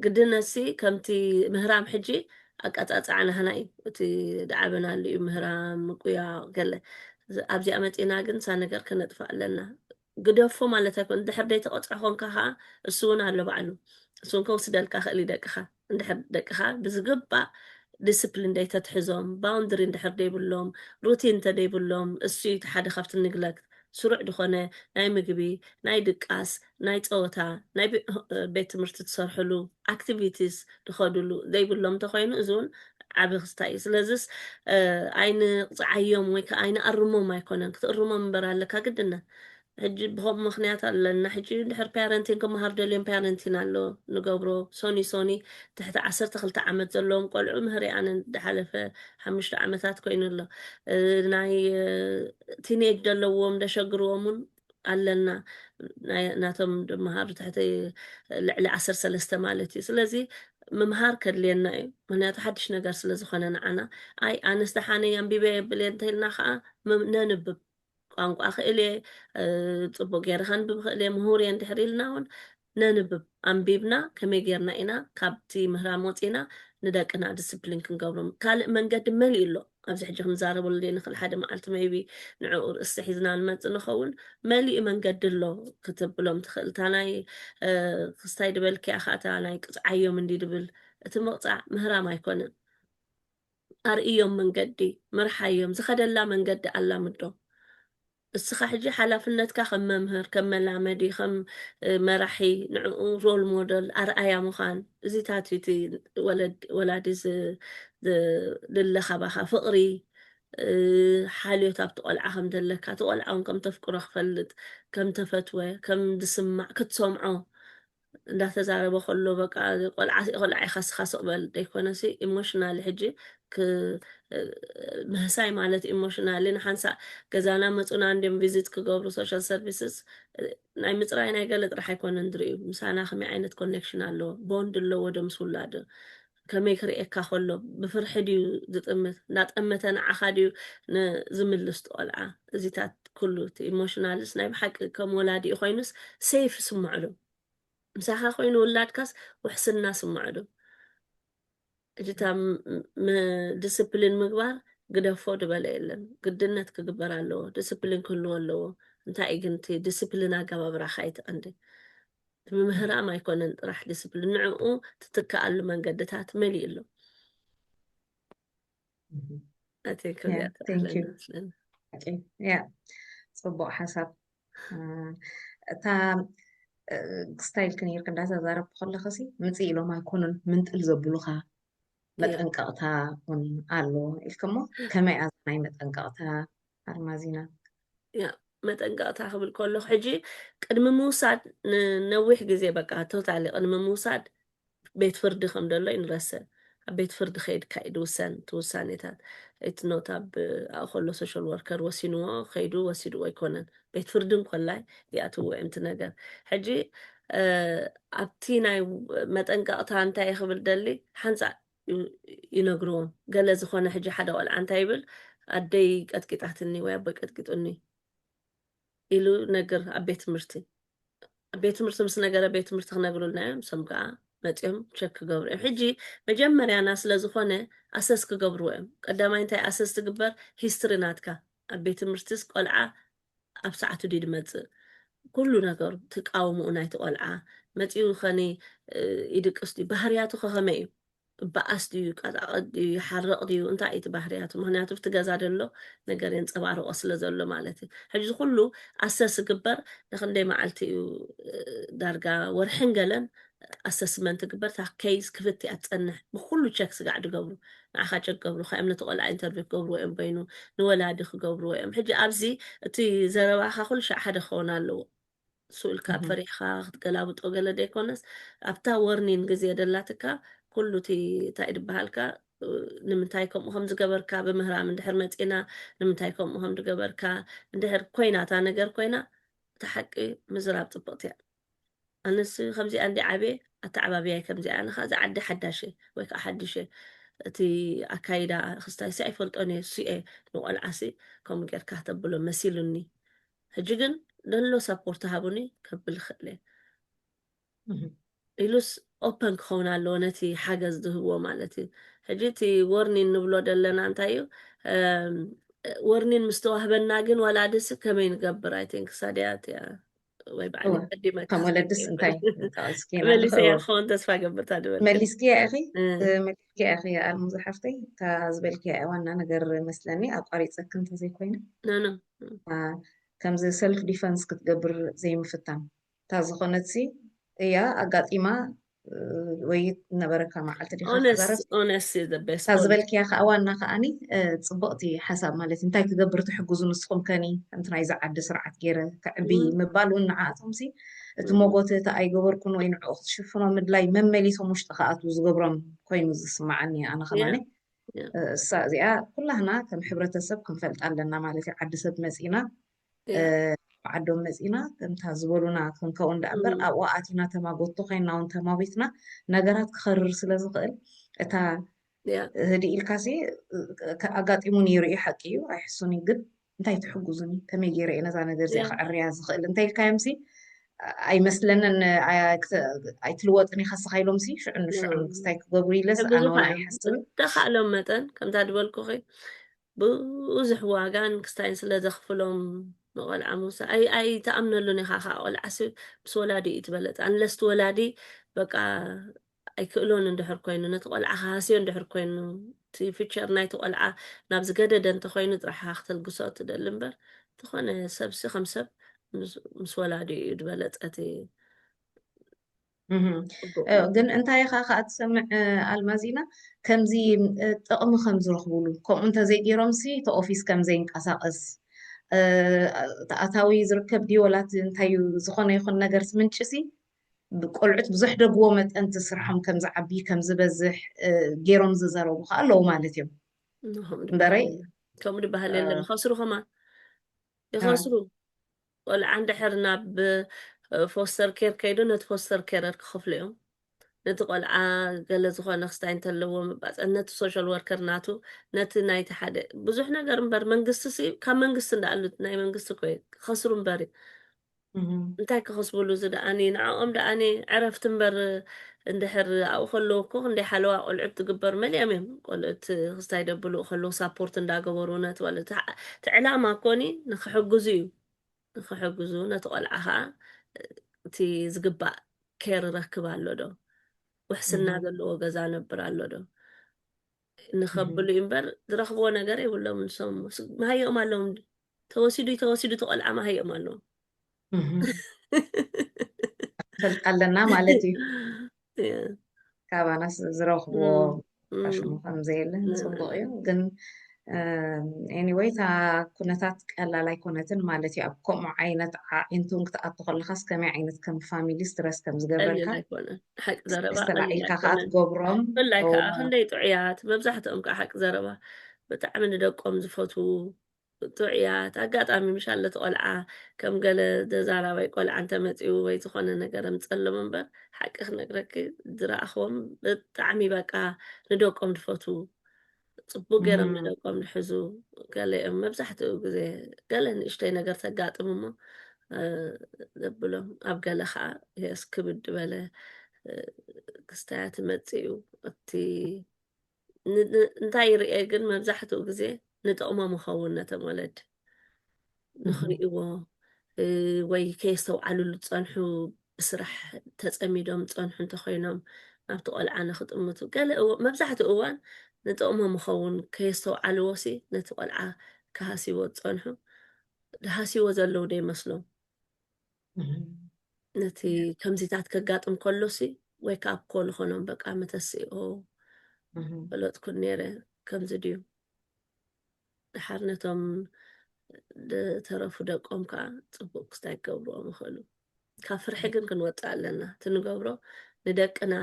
قدرنا سي كمتي مهرام حجي أكأت عنا هناي تي دعبنا اللي مهرام مقويا قال أبزي أمتينا جن سنقر كنا فعلنا قدوفو مالتها كنت دحر ديت أطرحون كها السونا اللي بعلو سون كوسدل كخلي دقخه اندحر دقخه بزغبا ديسيبلين دايتا تحزوم باوندري اندحر ديبلوم روتين تديبلوم اسي حدا خفت النقلك سرع دخونه ناي مغبي ناي دقاس ناي صوتا ناي بيت تمرت تسرحلو اكتيفيتيز دخدلو ديبلوم تخوينو ازون عبي خستاي سلازس عين عيوم ويك عين ارمو ما يكونن كترمو منبرالك قدنا حجي بهم مخنيات لنا حجي نحر بارنتين كم هاردلين بارنتين على نجبرو سوني تحت 10 عامات زلهم قلعوا مهري عن دحلفة 5 عامات كوين الله ناي تينيج دلوهم دشجروهم علنا ناتهم مهار تحت ل10 سلسلة مالتي سلازي ممهار كدلينا منات حدش نجار سلازو خلنا أنا أي أنا استحاني ينبي بلين تهلنا خا ننبب ቋንቋ ክእለ ፅቡቅ ጌርካ ንብብ ክእለ ምሁር እየ እንድሕር ኢልና እውን ነንብብ ኣንቢብና ከመይ ጌርና ኢና ካብቲ ምህራም ወፂና ንደቅና ዲስፕሊን ክንገብሮም ካልእ መንገዲ መሊእ ኣሎ ኣብዚ ሕጂ ክንዛረበሉ ንኽእል ሓደ መዓልቲ መይቢ ንዕኡ ርእሲ ሒዝና ንመፅእ ንኸውን መሊእ መንገዲ ኣሎ ክትብሎም ትኽእል እታ ናይ ክስታይ ድበልኪ ኢኻ እታ ናይ ቅፅዓዮም እንዲ ድብል እቲ ምቕፃዕ ምህራም ኣይኮነን ኣርእዮም መንገዲ መርሓዮም ዝኸደላ መንገዲ ኣላምዶ እስኻ ሕጂ ሓላፍነትካ ከም መምህር ከም መላመዲ ከም መራሒ ንዕኡ ሮል ሞዴል ኣርኣያ ምዃን እዚታት እቲ ወላዲ ዝለኻባኻ ፍቕሪ ሓልዮት ኣብቲ ቆልዓ ከም ዘለካ እቲ ቆልዓ እውን ከም ተፍቅሮ ክፈልጥ ከም ተፈትወ ከም ዝስማዕ ክትሰምዖ እንዳተዛረበ ከሎ በቃ ቆልዓ ይኸስኻ ስቕበል ደይኮነሲ ኢሞሽናሊ ሕጂ ምህሳይ ማለት ኢሞሽናሊ ንሓንሳ ገዛና መፁና እንድም ቪዚት ክገብሩ ሶሻል ሰርቪስስ ናይ ምፅራይ ናይ ገለ ጥራሕ ኣይኮነን ድርዩ ምሳና ከመይ ዓይነት ኮኔክሽን ኣለዎ ቦንድ ኣለዎ ዶ ምስ ውላዶ ከመይ ክርኤካ ከሎ ብፍርሒ ድዩ ዝጥምት እንዳጠመተ ንዓኻ ድዩ ዝምልስ ቆልዓ እዚታት ኩሉ እቲ ኢሞሽናልስ ናይ ብሓቂ ከም ወላዲ ኮይኑስ ሴፍ ይስምዕሉ مساحة خوين ولاد كاس وحسن الناس معدو جتا ديسيبلين مقبار قد فود بالإلن قدنت كقبر له ديسيبلين كله له انت ايجنتي ديسيبلين اقام براخايت عندي مهرا ما يكون راح ديسيبلين نعو تتكأل من قدتات ملي له أتيك Yeah, وقت thank you. أهلا وسهلا Okay. Yeah, ጽቡቅ ሓሳብ እታ ስታይል ክንርክ እንዳተዛረብ ከለኸሲ ምፅእ ኢሎም ኣይኮኑን ምንጥል ዘብሉኻ መጠንቀቕታ እውን ኣሎ ኢልክሞ ከመይ ኣዝ ናይ መጠንቀቕታ ኣርማዚና ያ መጠንቀቕታ ክብል ከለኹ ሕጂ ቅድሚ ምውሳድ ንነዊሕ ግዜ በቃ ቶታሊ ቅድሚ ምውሳድ ቤት ፍርዲ ከም ደሎ ይንረስእ ኣብ ቤት ፍርዲ ከይድካ እዩ ድውሰን እቲ ውሳኔታት እቲ ኖት ኣብ ኣብኡ ከሎ ሶሻል ወርከር ወሲንዎ ከይዱ ወሲድዎ ኣይኮነን ቤት ፍርዲ እንኮላይ ይኣትዎ እምቲ ነገር ሕጂ ኣብቲ ናይ መጠንቀቕታ እንታይ ክብል ደሊ ሓንፃእ ይነግርዎም ገለ ዝኾነ ሕጂ ሓደ ቆልዓ እንታይ ይብል ኣደይ ቀጥቂጣትኒ ወይ ኣቦይ ቀጥቂጡኒ ኢሉ ነገር ኣብ ቤት ትምህርቲ ቤት ትምህርቲ ምስ ነገረ ቤት ትምህርቲ ክነግሩልና እዮም እሶም ከዓ መፂኦም ቸክ ክገብሩ እዮም ሕጂ መጀመርያና ስለ ዝኾነ ኣሰስ ክገብርዎ እዮም ቀዳማይ እንታይ ኣሰስ ትግበር ሂስትሪ ናትካ ኣብ ቤት ትምህርቲስ ቆልዓ ኣብ ሰዓቱ ዲ ድመፅእ ኩሉ ነገሩ ትቃወምኡ ናይቲ ቆልዓ መፂኡ ኸኒ ይድቅስ ድዩ ባህርያቱ ከመይ እዩ በኣስ ድዩ ቃጣቐጥ ድዩ ይሓርቕ ድዩ እንታይ እዩ እቲ ባህርያቱ ምክንያቱ ብቲ ገዛ ደሎ ነገር የንፀባርቆ ስለ ዘሎ ማለት እዩ ሕጂ ኩሉ ኣሰስ ግበር ንክንደይ መዓልቲ እዩ ዳርጋ ወርሕን ገለን ኣሰስመንት ግበር እታ ኬይስ ክፍት እያ ትፀንሕ ብኩሉ ቸክ ስጋዕ ድገብሩ ንዓኻ ቸክ ገብሩ ከ እምነቲ ቆልዓ ኢንተርቪው ክገብርዎ እዮም ኮይኑ ንወላዲ ክገብርዎ እዮም ሕጂ ኣብዚ እቲ ዘረባኻ ኩሉ ሻዕ ሓደ ክኸውን ኣለዎ ስኡልካ ፈሪሕካ ክትገላብጦ ገለ ደይኮነስ ኣብታ ወርኒን ግዜ ደላትካ ኩሉ እቲ እንታይ ድበሃልካ ንምንታይ ከምኡ ከም ዝገበርካ ብምህራም እንድሕር መፂና ንምንታይ ከምኡ ከም ዝገበርካ እንድሕር ኮይና እታ ነገር ኮይና እቲ ሓቂ ምዝራብ ፅቡቕቲ እያ ኣነስ ከምዚኣ እንዲ ዓብየ ኣተዓባብያይ ከምዚኣ ንካ እዚ ዓዲ ሓዳሽ ወይ ከዓ ሓድሽ እቲ ኣካይዳ ክስታይ ሲ ኣይፈልጦን እየ እሱ እየ ንቆልዓሲ ከምኡ ጌርካ ክተብሎ መሲሉኒ ሕጂ ግን ደሎ ሰፖርት ሃቡኒ ከብል ክእል እየ ኢሉስ ኦፐን ክኸውን ኣለዎ ነቲ ሓገዝ ዝህብዎ ማለት እዩ ሕጂ እቲ ወርኒን ንብሎ ደለና እንታይ እዩ ወርኒን ምስ ተዋህበና ግን ወላድስ ከመይ ንገብር ኣይ ቲንክ ሳድያት እያ ወይ ባዕሊ ቀዲመካ ከም ወለድስ እንታይ ተቐስኪና መሊሰያ ክኸውን ተስፋ ገብርታ ድበል መሊስኪያ ኢኺ መሊስኪያ ኢኺ ኣልሙዝ ሓፍተይ እታ ዝበልክያ ዋና ነገር መስለኒ ኣቋሪፀክ እንተዘይኮይኑ ከምዚ ሰልፍ ዲፈንስ ክትገብር ዘይምፍታን እታ ዝኾነትሲ እያ ኣጋጢማ ወይ ነበረካ መዓልቲ ዲኻ ክዛረብ እታ ዝበልክያ ከዓ ዋና ከዓኒ ፅቡቕቲ ሓሳብ ማለት እንታይ ክገብር ትሕግዙ ንስኹም ከኒ ከምቲ ናይ ዝዓዲ ስርዓት ገይረ ክዕቢ ምባል እውን ንዓኣቶም ሲ እቲ ሞጎት እቲ ኣይገበርኩን ወይ ንዕኡ ክትሽፍኖ ምድላይ መመሊሶም ውሽጢ ከኣትዉ ዝገብሮም ኮይኑ ዝስማዓኒ ኣነ ኸማኒ እሳ እዚኣ ኩላህና ከም ሕብረተሰብ ክንፈልጥ ኣለና ማለት እዩ ዓዲ ሰብ መፂና ዓዶም መፂና ከምታ ዝበሉና ክንከው እንዳእምበር ኣብኡ ኣቲና ተማጎቶ ኮይና እውን ተማዊትና ነገራት ክኸርር ስለ ዝኽእል እታ ህዲኢልካሲ ኣጋጢሙ ነይሩ እዩ ሓቂ እዩ ኣይሕሱኒ ግን እንታይ ትሕግዙኒ ከመይ ገይረ እየ ነዛ ነገር እዚኣ ክዕርያ ዝኽእል እንታይ ኢልካዮምሲ ኣይመስለንን ኣይትልወጥን ይኸስኻ ኢሎም ሲ ሽዑን ንሽዑን ክስታይ ክገብሩ ኢለስ ኣነ እውን ኣይሓስብን ተኻእሎም መጠን ከምታ ድበልኩ ኸ ብዙሕ ዋጋን ክስታይን ስለ ዘኽፍሎም መቆልዓ ሙሳ ኣይ ተኣምነሉን ኢኻ ከዓ ቆልዓሲ ምስ ወላዲ እዩ ትበለፅ ኣንለስቲ ወላዲ በቃ ኣይክእሎን እንድሕር ኮይኑ ነቲ ቆልዓ ሃስዮ እንድሕር ኮይኑ እቲ ፊቸር ናይቲ ቆልዓ ናብ ዝገደደ እንተኮይኑ ጥራሕካ ክትልግሶ ትደሊ እምበር ዝኾነ ሰብሲ ከም ሰብ ምስ ወላዲ እዩ ድበለፀቲ ግን እንታይ ኢኻ ከዓ ትሰምዕ ኣልማዚና ከምዚ ጥቕሚ ከም ዝረኽብሉ ከምኡ እንተዘይገይሮምሲ እቲ ኦፊስ ከም ዘይንቀሳቐስ ተኣታዊ ዝርከብ ድዩ ወላት እንታይ ዝኾነ ይኹን ነገር ምንጭሲ ቆልዑት ብዙሕ ደግዎ መጠንቲ ስርሖም ከም ዝዓቢ ከም ዝበዝሕ ገይሮም ዝዘረቡ ከዓ ኣለዉ ማለት እዮም እምበረይ ከምኡ ድበሃል የለን ይኸስሩ ኸማ ይኸስሩ ቆልዓ እንድሕር ናብ ፎስተር ኬር ከይዱ ነቲ ፎስተር ኬረር ክኸፍሉ እዮም ነቲ ቆልዓ ገለ ዝኾነ ክስታይ እንተለዎ ምባፀን ነቲ ሶሻል ወርከር ናቱ ነቲ ናይቲ ሓደ ብዙሕ ነገር እምበር መንግስቲ ሲ ካብ መንግስቲ እንዳኣሉት ናይ መንግስቲ ኮይ ክኸስሩ እምበር مهم. እንታይ ክኸስበሉ ዝደኣኒ ንዕኦም ደኣኒ ዕረፍቲ እምበር እንድሕር ኣብኡ ከለዉ እኮ ክንደይ ሓለዋ ቆልዑት ትግበር መሊኦም እዮም ቆልዑት ክስታይ ደብልኡ ከለዉ ሳፖርት እንዳገበሩ ነቲ ቆልዑ እቲ ዕላማ ኮኒ ንክሕግዙ እዩ ንክሕግዙ ነቲ ቆልዓ ከዓ እቲ ዝግባእ ኬር ረክብ ኣሎ ዶ ውሕስና مهم. ዘለዎ ገዛ ነብር ኣሎ ዶ ንኸብሉ مهم. እዩ እምበር ዝረኽብዎ ነገር የብሎም ንሶም መሃይኦም ኣለዎም ተወሲዱ ተቆልዓ መሃይኦም ኣለዎም مهم. ፈልጣለና ማለት እዩ ካባናስ ዝረኽብዎ ቀሽሙ ከምዘየለን ፅቡቅ እዩ ግን ኤኒዌይ እታ ኩነታት ቀላል ኣይኮነትን ማለት እዩ ኣብ ከምኡ ዓይነት ዓዒንቱን ክትኣቱ ከለካስ ከመይ ዓይነት ከም ፋሚሊ ስትረስ ከም ዝገበርካ ቀሊል ኣይኮነን ሓቂ ዘረባ ቀሊል ዝተላዒልካ ከዓ ኣይኮነን ትገብሮም ብፍላይ ከዓ ክንደይ ጥዑያት መብዛሕትኦም ከዓ ሓቂ ዘረባ ብጣዕሚ ንደቆም ዝፈትው ጥዑያት ኣጋጣሚ ምሻለ እቲ ቆልዓ ከም ገለ ዘዛራባይ ቆልዓ እንተመፂኡ ወይ ዝኾነ ነገር ምፀሎም እምበር ሓቂ ክነግረኪ ዝረኣኽቦም ብጣዕሚ በቃ ንደቆም ዝፈትው ፅቡቅ ገይሮም ንደቆም ዝሕዙ ገሊኦም መብዛሕትኡ ግዜ ገለ ንእሽተይ ነገር ተጋጥም እሞ ዘብሎም ኣብ ገለ ከዓ የስ ክብድ በለ ክስታያት መፅእ እዩ እቲ እንታይ ይርአ ግን መብዛሕትኡ ግዜ ንጥቕሞም ይኸውን ነቶም ወለዲ ንኽሪእዎ ወይ ከየስተውዓልሉ ዝፀንሑ ብስራሕ ተፀሚዶም ዝፀንሑ እንተኮይኖም ናብቲ ቆልዓ ንክጥምቱ ገለ መብዛሕትኡ እዋን ንጥቕሞም ይኸውን ከየስተውዓልዎ ሲ ነቲ ቆልዓ ክሃሲቦ ዝፀንሑ ሃሲቦ ዘለው ዶ ይመስሎም ነቲ ከምዚታት ከጋጥም ከሎሲ ወይ ከዓ ኮል ኾኖም በቃ መተስኦ ፈለጥኩን ነይረ ከምዚ ድዩ ድሓር ነቶም ተረፉ ደቆም ከዓ ፅቡቅ ክስታይ ክገብርዎም ይኽእሉ ካብ ፍርሒ ግን ክንወፅእ ኣለና እቲ ንገብሮ ንደቅና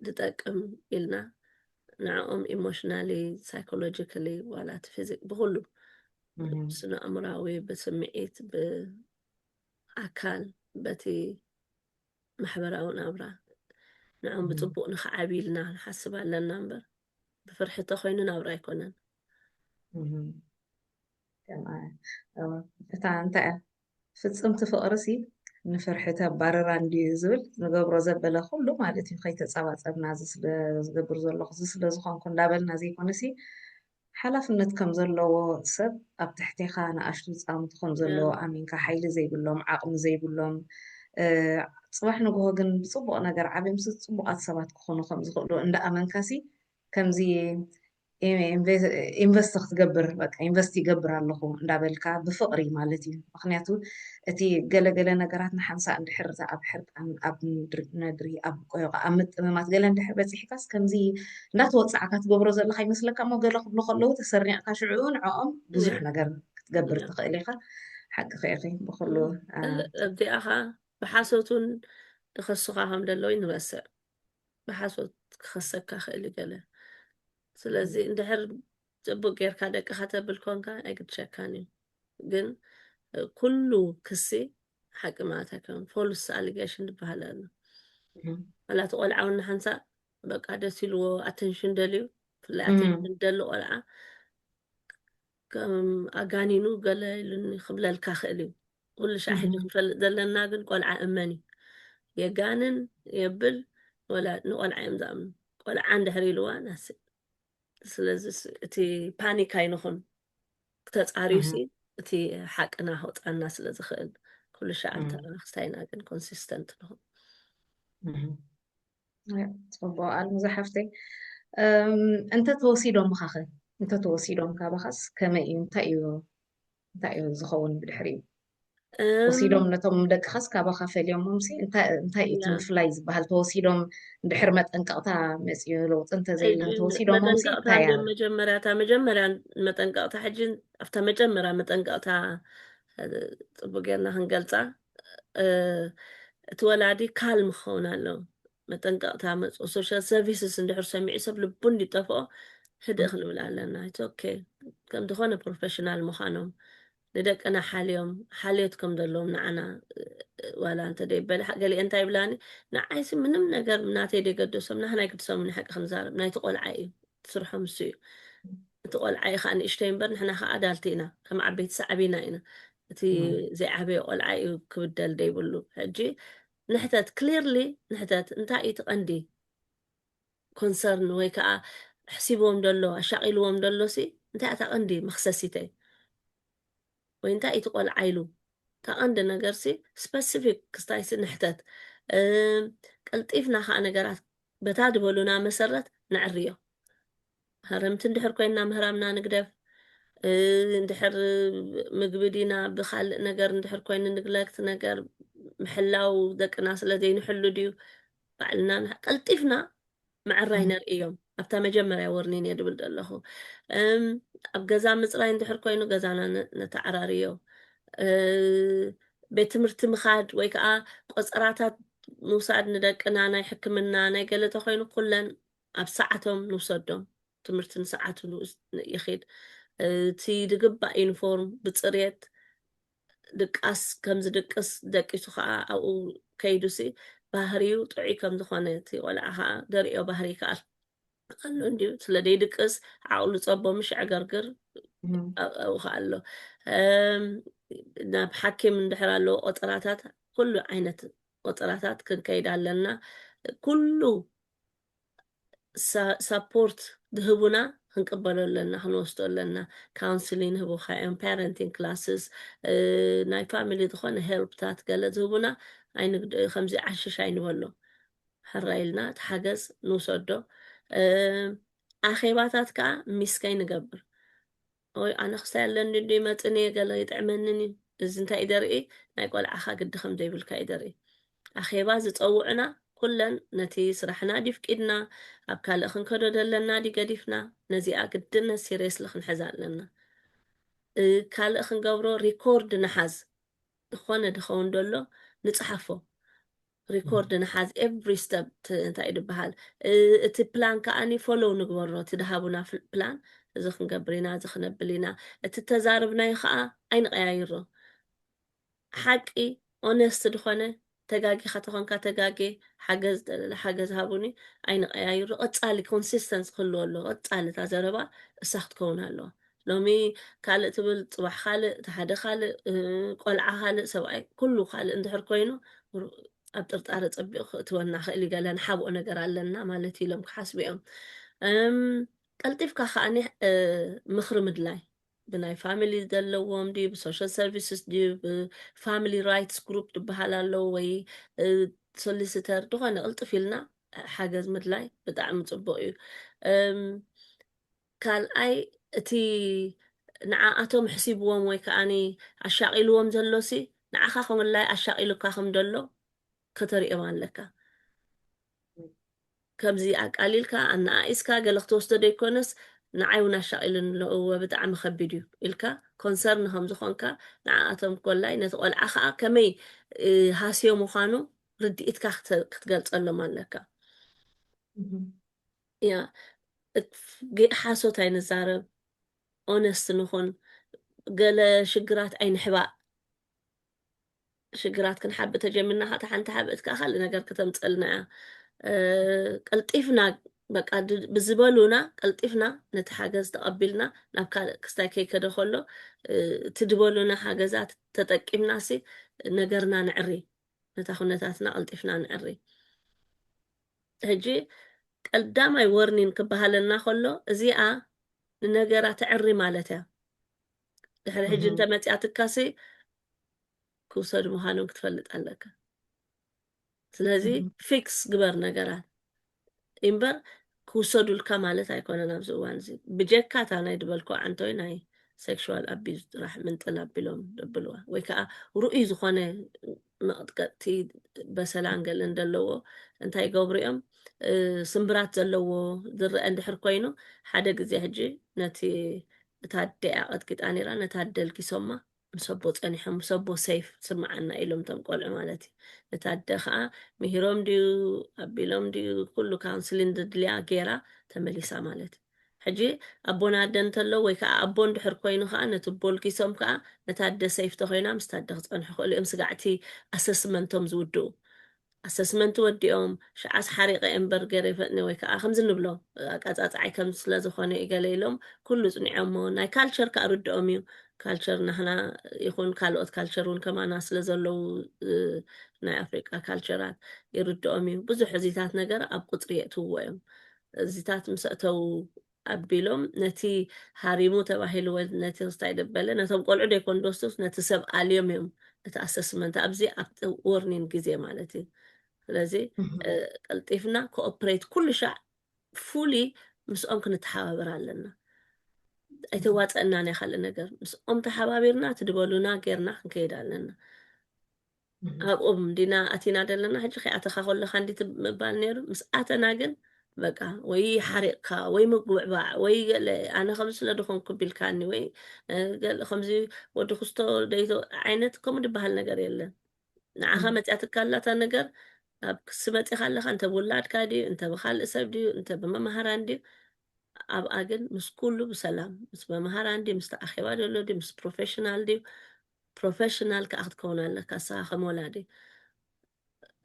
ዝጠቅም ኢልና ንዕኦም ኢሞሽናሊ ሳይኮሎጂካሊ ዋላ እቲ ፊዚክ ብኩሉ ስነ ኣእምራዊ ብስምዒት ብኣካል በቲ ማሕበራዊ ናብራ ንዕኦም ብፅቡቅ ንክዓቢ ኢልና ንሓስብ ኣለና እምበር ብፍርሒ እንተኮይኑ ናብራ ኣይኮነን እታ እንታይ ፍፅምቲ ፍቅሪ ሲ ንፍርሒ ተባረራ እንድዩ ዝብል ንገብሮ ዘበለ ኩሉ ማለት እዩ ከይተፀባፀብና ዝገብር ዘለኹ ስለዝኮንኩ እንዳበልና ዘይኮነሲ ሓላፍነት ከም ዘለዎ ሰብ ኣብ ትሕቲኻ ንኣሽቱ ፃውንቲ ከም ዘለዎ ኣሚንካ ሓይሊ ዘይብሎም ዓቕሚ ዘይብሎም ፅባሕ ንግሆ ግን ብፅቡቅ ነገር ዓብዮም ፅቡቃት ሰባት ክኾኑ ከም ዝኽእሉ እንዳኣመንካሲ ከምዚ ኢንቨስት ክትገብር በቃ ኢንቨስት ይገብር ኣለኹ እንዳበልካ ብፍቅሪ ማለት እዩ ምክንያቱ እቲ ገለገለ ነገራት ንሓንሳእ እንድሕር ኣብ ሕርቃን ኣብ ነድሪ ኣብ ቆይቃ ኣብ ምጥምማት ገለ እንድሕር በፂሕካስ ከምዚ እንዳተወፃዕካ ትገብሮ ዘለካ ይመስለካ ሞ ገለ ክብሉ ከለዉ ተሰሪዕካ ሽዑ ንዕኦም ብዙሕ ነገር ክትገብር ትኽእል ኢኻ ሓቂ ኸኢኺ ብኩሉ ኣብዚኣኻ ብሓሶቱን ዝኸሱኻ ከም ደለዉ ይንበስዕ ብሓሶት ክኸሰካ ክእል ገለ ስለዚ እንድሕር ፅቡቅ ጌርካ ደቅካ ተብል ኮንካ ኣይግድሸካን እዩ ግን ኩሉ ክሲ ሓቂ ማለት ኣይኮነን ፎልስ ኣሊጌሽን ዝበሃል ኣሎ ዋላ እቲ ቆልዓ እውን ንሓንሳእ በቃ ደስ ኢልዎ ኣተንሽን ደልዩ ብፍላይ ኣተንሽን ደሊ ቆልዓ ከም ኣጋኒኑ ገለ ኢሉኒ ክብለልካ ክእል እዩ ኩሉ ሻዕ ሕጂ ክንፈልጥ ዘለና ግን ቆልዓ እመን እዩ የጋንን የብል ንቆልዓ እዮም ዝኣምኑ ቆልዓ እንድሕር ኢልዋ ናስእ ስለዚ እቲ ፓኒክ ኣይንኹን ተፃሪዩሲ እቲ ሓቅና ከውፃና ስለ ዝኽእል ኩሉ ሻዕ ክስታይና ግን ኮንሲስተንት ንኹን ፅቡቅ ኣል መዛሓፍተይ እንተተወሲዶም ካኸ እንተተወሲዶም ካባኻስ ከመይ እዩ እንታይ እዩ ዝኸውን ብድሕሪ እዩ ወሲዶም ነቶም ደቅኻስ ካባኻ ፈልዮሞምሲ እንታይ እዩ እቲ ምፍላይ ዝበሃል ተወሲዶም እንድሕር መጠንቀቕታ መፅኡ ለውጢ እንተዘይለን ተወሲዶሞምሲ እንታይ እያ መጀመርያ መጠንቀቕታ ሕጂ ኣብታ መጀመርያ መጠንቀቕታ ፅቡቅ ጌርና ክንገልፃ እቲ ወላዲ ካልም ክኸውን ኣለዎ መጠንቀቕታ መፅኡ ሶሻል ሰርቪስስ እንድሕር ሰሚዑ ሰብ ልቡ እንዲጠፍኦ ህድእ ክንብል ኣለና ኦኬ ከም ዝኾነ ፕሮፌሽናል ምዃኖም ንደቅና ሓልዮም ሓልዮት ከም ዘለዎም ንዓና ዋላ እንተደይበለ ገሊአ እንታይ ይብላኒ ንዓይሲ ምንም ነገር ናተይ ደይገደሶም ናሕና ይግድሶም ንሓቂ ክንዛረብ ናይቲ ቆልዓ እዩ ትስርሖም እሱ እዩ እቲ ቆልዓ እዩ ከዓ ንእሽተይ እምበር ንሕና ከዓ ኣዳልቲ ኢና ከም ዓበይቲ ሳዕቢና ኢና تي زي عبي قلعي كبدل دي بلو هجي نحتات كليرلي نحتات انتا يتقندي كونسرن ويكا حسيبهم دلو أشاقلهم دلو سي انتا تقندي مخصصيتي وانتا يتقول عيلو تقند نجرسي سبيسيفيك كستايس نحتات قلطيفنا خا نجرات بتاد بولونا مسرت نعريو هرمت اندحر كوينا مهرامنا نقدف اندحر مقبدينا بخال نجر اندحر كوينا نقلقت نجر محلاو دك ناس الذين يحلوا ديو بعلنا قلطيفنا مع الراينر ايوم ابتا مجمريا ورنين يدبل دلخو اب غزا مصراي اندحر كوينو غزانا نتعراريو ቤት ትምህርቲ ምኻድ ወይ ከዓ ቆፅራታት ምውሳድ ንደቅና ናይ ሕክምና ናይ ገለ ተኮይኑ ኩለን ኣብ ሰዓቶም ንውሰዶም ትምህርቲ ንሰዓቱ ይኸድ እቲ ድግባእ ዩኒፎርም ብፅሬት ድቃስ ከም ዝድቅስ ደቂሱ ከዓ ኣብኡ ከይዱሲ ባህሪው ጥዑይ ከም ዝኾነ እቲ ቆልዓ ከዓ ደሪኦ ባህሪ ይከኣል ኣሎ እንዲሁ ስለ ደይድቅስ ዓቕሉ ፀቦ ምሽዕ ገርግር ኣብኡ ከዓ ኣሎ ናብ ሓኪም እንድሕር ኣለዎ ቆፅራታት ኩሉ ዓይነት ቆፅራታት ክንከይድ ኣለና ኩሉ ሰፖርት ዝህቡና ክንቅበሎ ኣለና ክንወስዶ ኣለና ካውንስሊን ህቡካ እዮም ፓረንቲንግ ክላስስ ናይ ፋሚሊ ዝኾነ ሄልፕታት ገለ ዝህቡና ከምዚ ዓሽሽ ኣይንበሎ ሕራኢልና ተሓገዝ ንውሰዶ ኣኼባታት ከዓ ሚስከይ ንገብር ወይ ኣነ ክስታይ ኣለኒ እንዲ መፅኔ ገለ ይጥዕመንን እዚ እንታይ ይደርኢ ናይ ቆልዓኻ ግዲ ከም ዘይብልካ ይደርኢ ኣኼባ ዝፀውዑና ኩለን ነቲ ስራሕና ዲፍቂድና ኣብ ካልእ ክንከዶ ዘለና ዲገዲፍና ነዚኣ ግድነት ሲሪየስሊ ክንሕዛ ኣለና ካልእ ክንገብሮ ሪኮርድ ንሓዝ ዝኾነ ድኸውን ደሎ ንፅሓፎ ሪኮርድ ንሓዝ ኤቭሪ ስተፕ እንታይ ድበሃል እቲ ፕላን ከዓኒ ፎሎው ንግበሮ እቲ ድሃቡና ፕላን እዚ ክንገብር ኢና እዚ ክነብል ኢና እቲ ተዛርብናዮ ከዓ ኣይንቀያይሮ ሓቂ ኦነስት ድኾነ ተጋጊኻ ተኾንካ ተጋጌ ሓገዝ ደለለ ሓገዝ ሃቡኒ ኣይንቀያይሮ ቀፃሊ ኮንሲስተንስ ክህልዎ ኣሎ ቀፃሊ እታ ዘረባ እሳ ክትከውን ኣለዋ ሎሚ ካልእ ትብል ፅባሕ ካልእ እቲ ሓደ ካልእ ቆልዓ ካልእ ሰብኣይ ኩሉ ካልእ እንድሕር ኮይኑ ኣብ ጥርጣረ ፀቢቑ ክትወና ክእል ይገለ ንሓብኦ ነገር ኣለና ማለት እዩ ኢሎም ክሓስቡ እዮም ቀልጢፍካ ከዓኒ ምኽሪ ምድላይ ብናይ ፋሚሊ ዘለዎም ዲ ብሶሻል ሰርቪስስ ዲ ብፋሚሊ ራይትስ ግሩፕ ትበሃል ኣለዉ ወይ ሶሊሲተር ድኾነ ቅልጥፍ ኢልና ሓገዝ ምድላይ ብጣዕሚ ፅቡቅ እዩ ካልኣይ እቲ ንዓኣቶም ሕሲብዎም ወይ ከዓኒ ኣሻቂልዎም ዘሎሲ ንዓኻ ከምላይ ኣሻቂሉካ ከም ደሎ ከተሪኦም ኣለካ ከምዚ ኣቃሊልካ ኣነኣኢስካ ገለ ክትወስዶ ደይኮነስ ንዓይ እውን ኣሻቂሉን ኣለዎ ብጣዕሚ ከቢድ እዩ ኢልካ ኮንሰርን ከም ዝኾንካ ንዓኣቶም ኮላይ ነቲ ቆልዓ ከዓ ከመይ ሃስዮ ምዃኑ ርድኢትካ ክትገልፀሎም ኣለካ ያ ሓሶት ኣይንዛረብ ኦነስት ንኹን ገለ ሽግራት ኣይንሕባእ ሽግራት ክንሓቢ ተጀሚርና ካታ ሓንቲ ሓብእትካ ካልእ ነገር ከተምፀልና ቀልጢፍና በቃ ብዝበሉና ቀልጢፍና ነቲ ሓገዝ ተቐቢልና ናብ ካልእ ክስታይ ከይከደ ከሎ እቲ ድበሉና ሓገዛት ተጠቂምናሲ ነገርና ንዕሪ ነታ ኩነታትና ቀልጢፍና ንዕሪ ሕጂ ቀዳማይ ወርኒን ክበሃለና ከሎ እዚኣ ንነገራት ዕሪ ማለት እያ ድሕሪ ሕጂ እንተመፅኣ ትካሲ ክውሰድ ምዃኖም ክትፈልጥ ኣለካ ስለዚ ፊክስ ግበር ነገራት እምበር ክውሰዱልካ ማለት ኣይኮነን ኣብዚ እዋን እዚ ብጀካ እታ ናይ ድበልኮ ዓንቶይ ናይ ሴክሹዋል ኣቢዝ ጥራሕ ምንጥል ኣቢሎም ደብልዋ ወይ ከዓ ርኡይ ዝኾነ መቕጥቀጥቲ በሰላን ገለን ዘለዎ እንታይ ገብሩ እዮም ስምብራት ዘለዎ ዝርአ እንድሕር ኮይኑ ሓደ ግዜ ሕጂ ነቲ እታ ደኣ ቀጥቂጣ ነይራ ነታ ደልጊሶማ ምሰቦ ፀኒሖም ምሰቦ ሰይፍ ስማዓና ኢሎም ቶም ቆልዑ ማለት እዩ ነታ ደ ከዓ ምሂሮም ድዩ ኣቢሎም ድዩ ኩሉ ካውንስሊን ድድልያ ገይራ ተመሊሳ ማለት እዩ ሕጂ ኣቦና ኣደ እንተሎ ወይ ከዓ ኣቦ እንድሕር ኮይኑ ከዓ ነቲ ቦልጊሶም ከዓ ነታ ደ ሰይፍ ተኮይና ምስታ ደ ክፀንሑ ክእሉ እዮም ስጋዕቲ ኣሰስመንቶም ዝውድኡ ኣሰስመንት ወዲኦም ሸዓስ ሓሪቀ እምበር ገይረ ይፈጥኒ ወይ ከዓ ከምዚ ንብሎ ኣቃፃፅዓይ ከም ስለዝኾነ ይገለ ኢሎም ኩሉ ፅኒዖሞ ናይ ካልቸር ከዓ ርድኦም እዩ ካልቸር ናህና ይኹን ካልኦት ካልቸሩን ከማና ስለ ዘለው ናይ ኣፍሪቃ ካልቸራት ይርድኦም እዩ ብዙሕ እዚታት ነገር ኣብ ቁፅሪ የእትውዎ እዮም እዚታት ምስ እተው ኣቢሎም ነቲ ሃሪሙ ተባሂሉ ወይ ነቲ ክስታይ ደበለ ነቶም ቆልዑ ደይኮን ዶስቶስ ነቲ ሰብ ኣልዮም እዮም እቲ ኣሰስመንት ኣብዚ ኣብቲ ወርኒን ግዜ ማለት እዩ ስለዚ ቀልጢፍና ኮኦፕሬት ኩሉ ሻዕ ፉሊ ምስኦም ክንተሓባበር ኣለና ኣይተዋፀአናን ካልእ ነገር ምስኦም ተሓባቢርና ትድበሉና ጌርና ክንከይድ ኣለና ኣብኦም ዲና ኣቲና ደለና ሕጂ ከይኣተኻ ከለካ እንዲ ምባል ነይሩ ምስ ኣተና ግን በቃ ወይ ሓሪቕካ ወይ ምግውዕባዕ ወይ ገለ ኣነ ከም ስለ ድኾንኩ ቢልካኒ ወይ ገለ ከምዚ ወዲ ክስቶ ደይቶ ዓይነት ከምኡ ድበሃል ነገር የለን ንዓኻ መፅያትካ ኣላታ ነገር ኣብ ክሲ መፂኻ ኣለካ እንተ ብውላድካ ድዩ እንተ ብካልእ ሰብ ድዩ እንተ ብመምሃራን ድዩ ኣብኣ ግን ምስ ኩሉ ብሰላም ምስ መምሃራን ድዩ ምስ ተኣኺባ ደሎ ድዩ ምስ ፕሮፌሽናል ድዩ ፕሮፌሽናል ከዓ ክትከውን ኣለካ ንስኻ ከም ወላዲ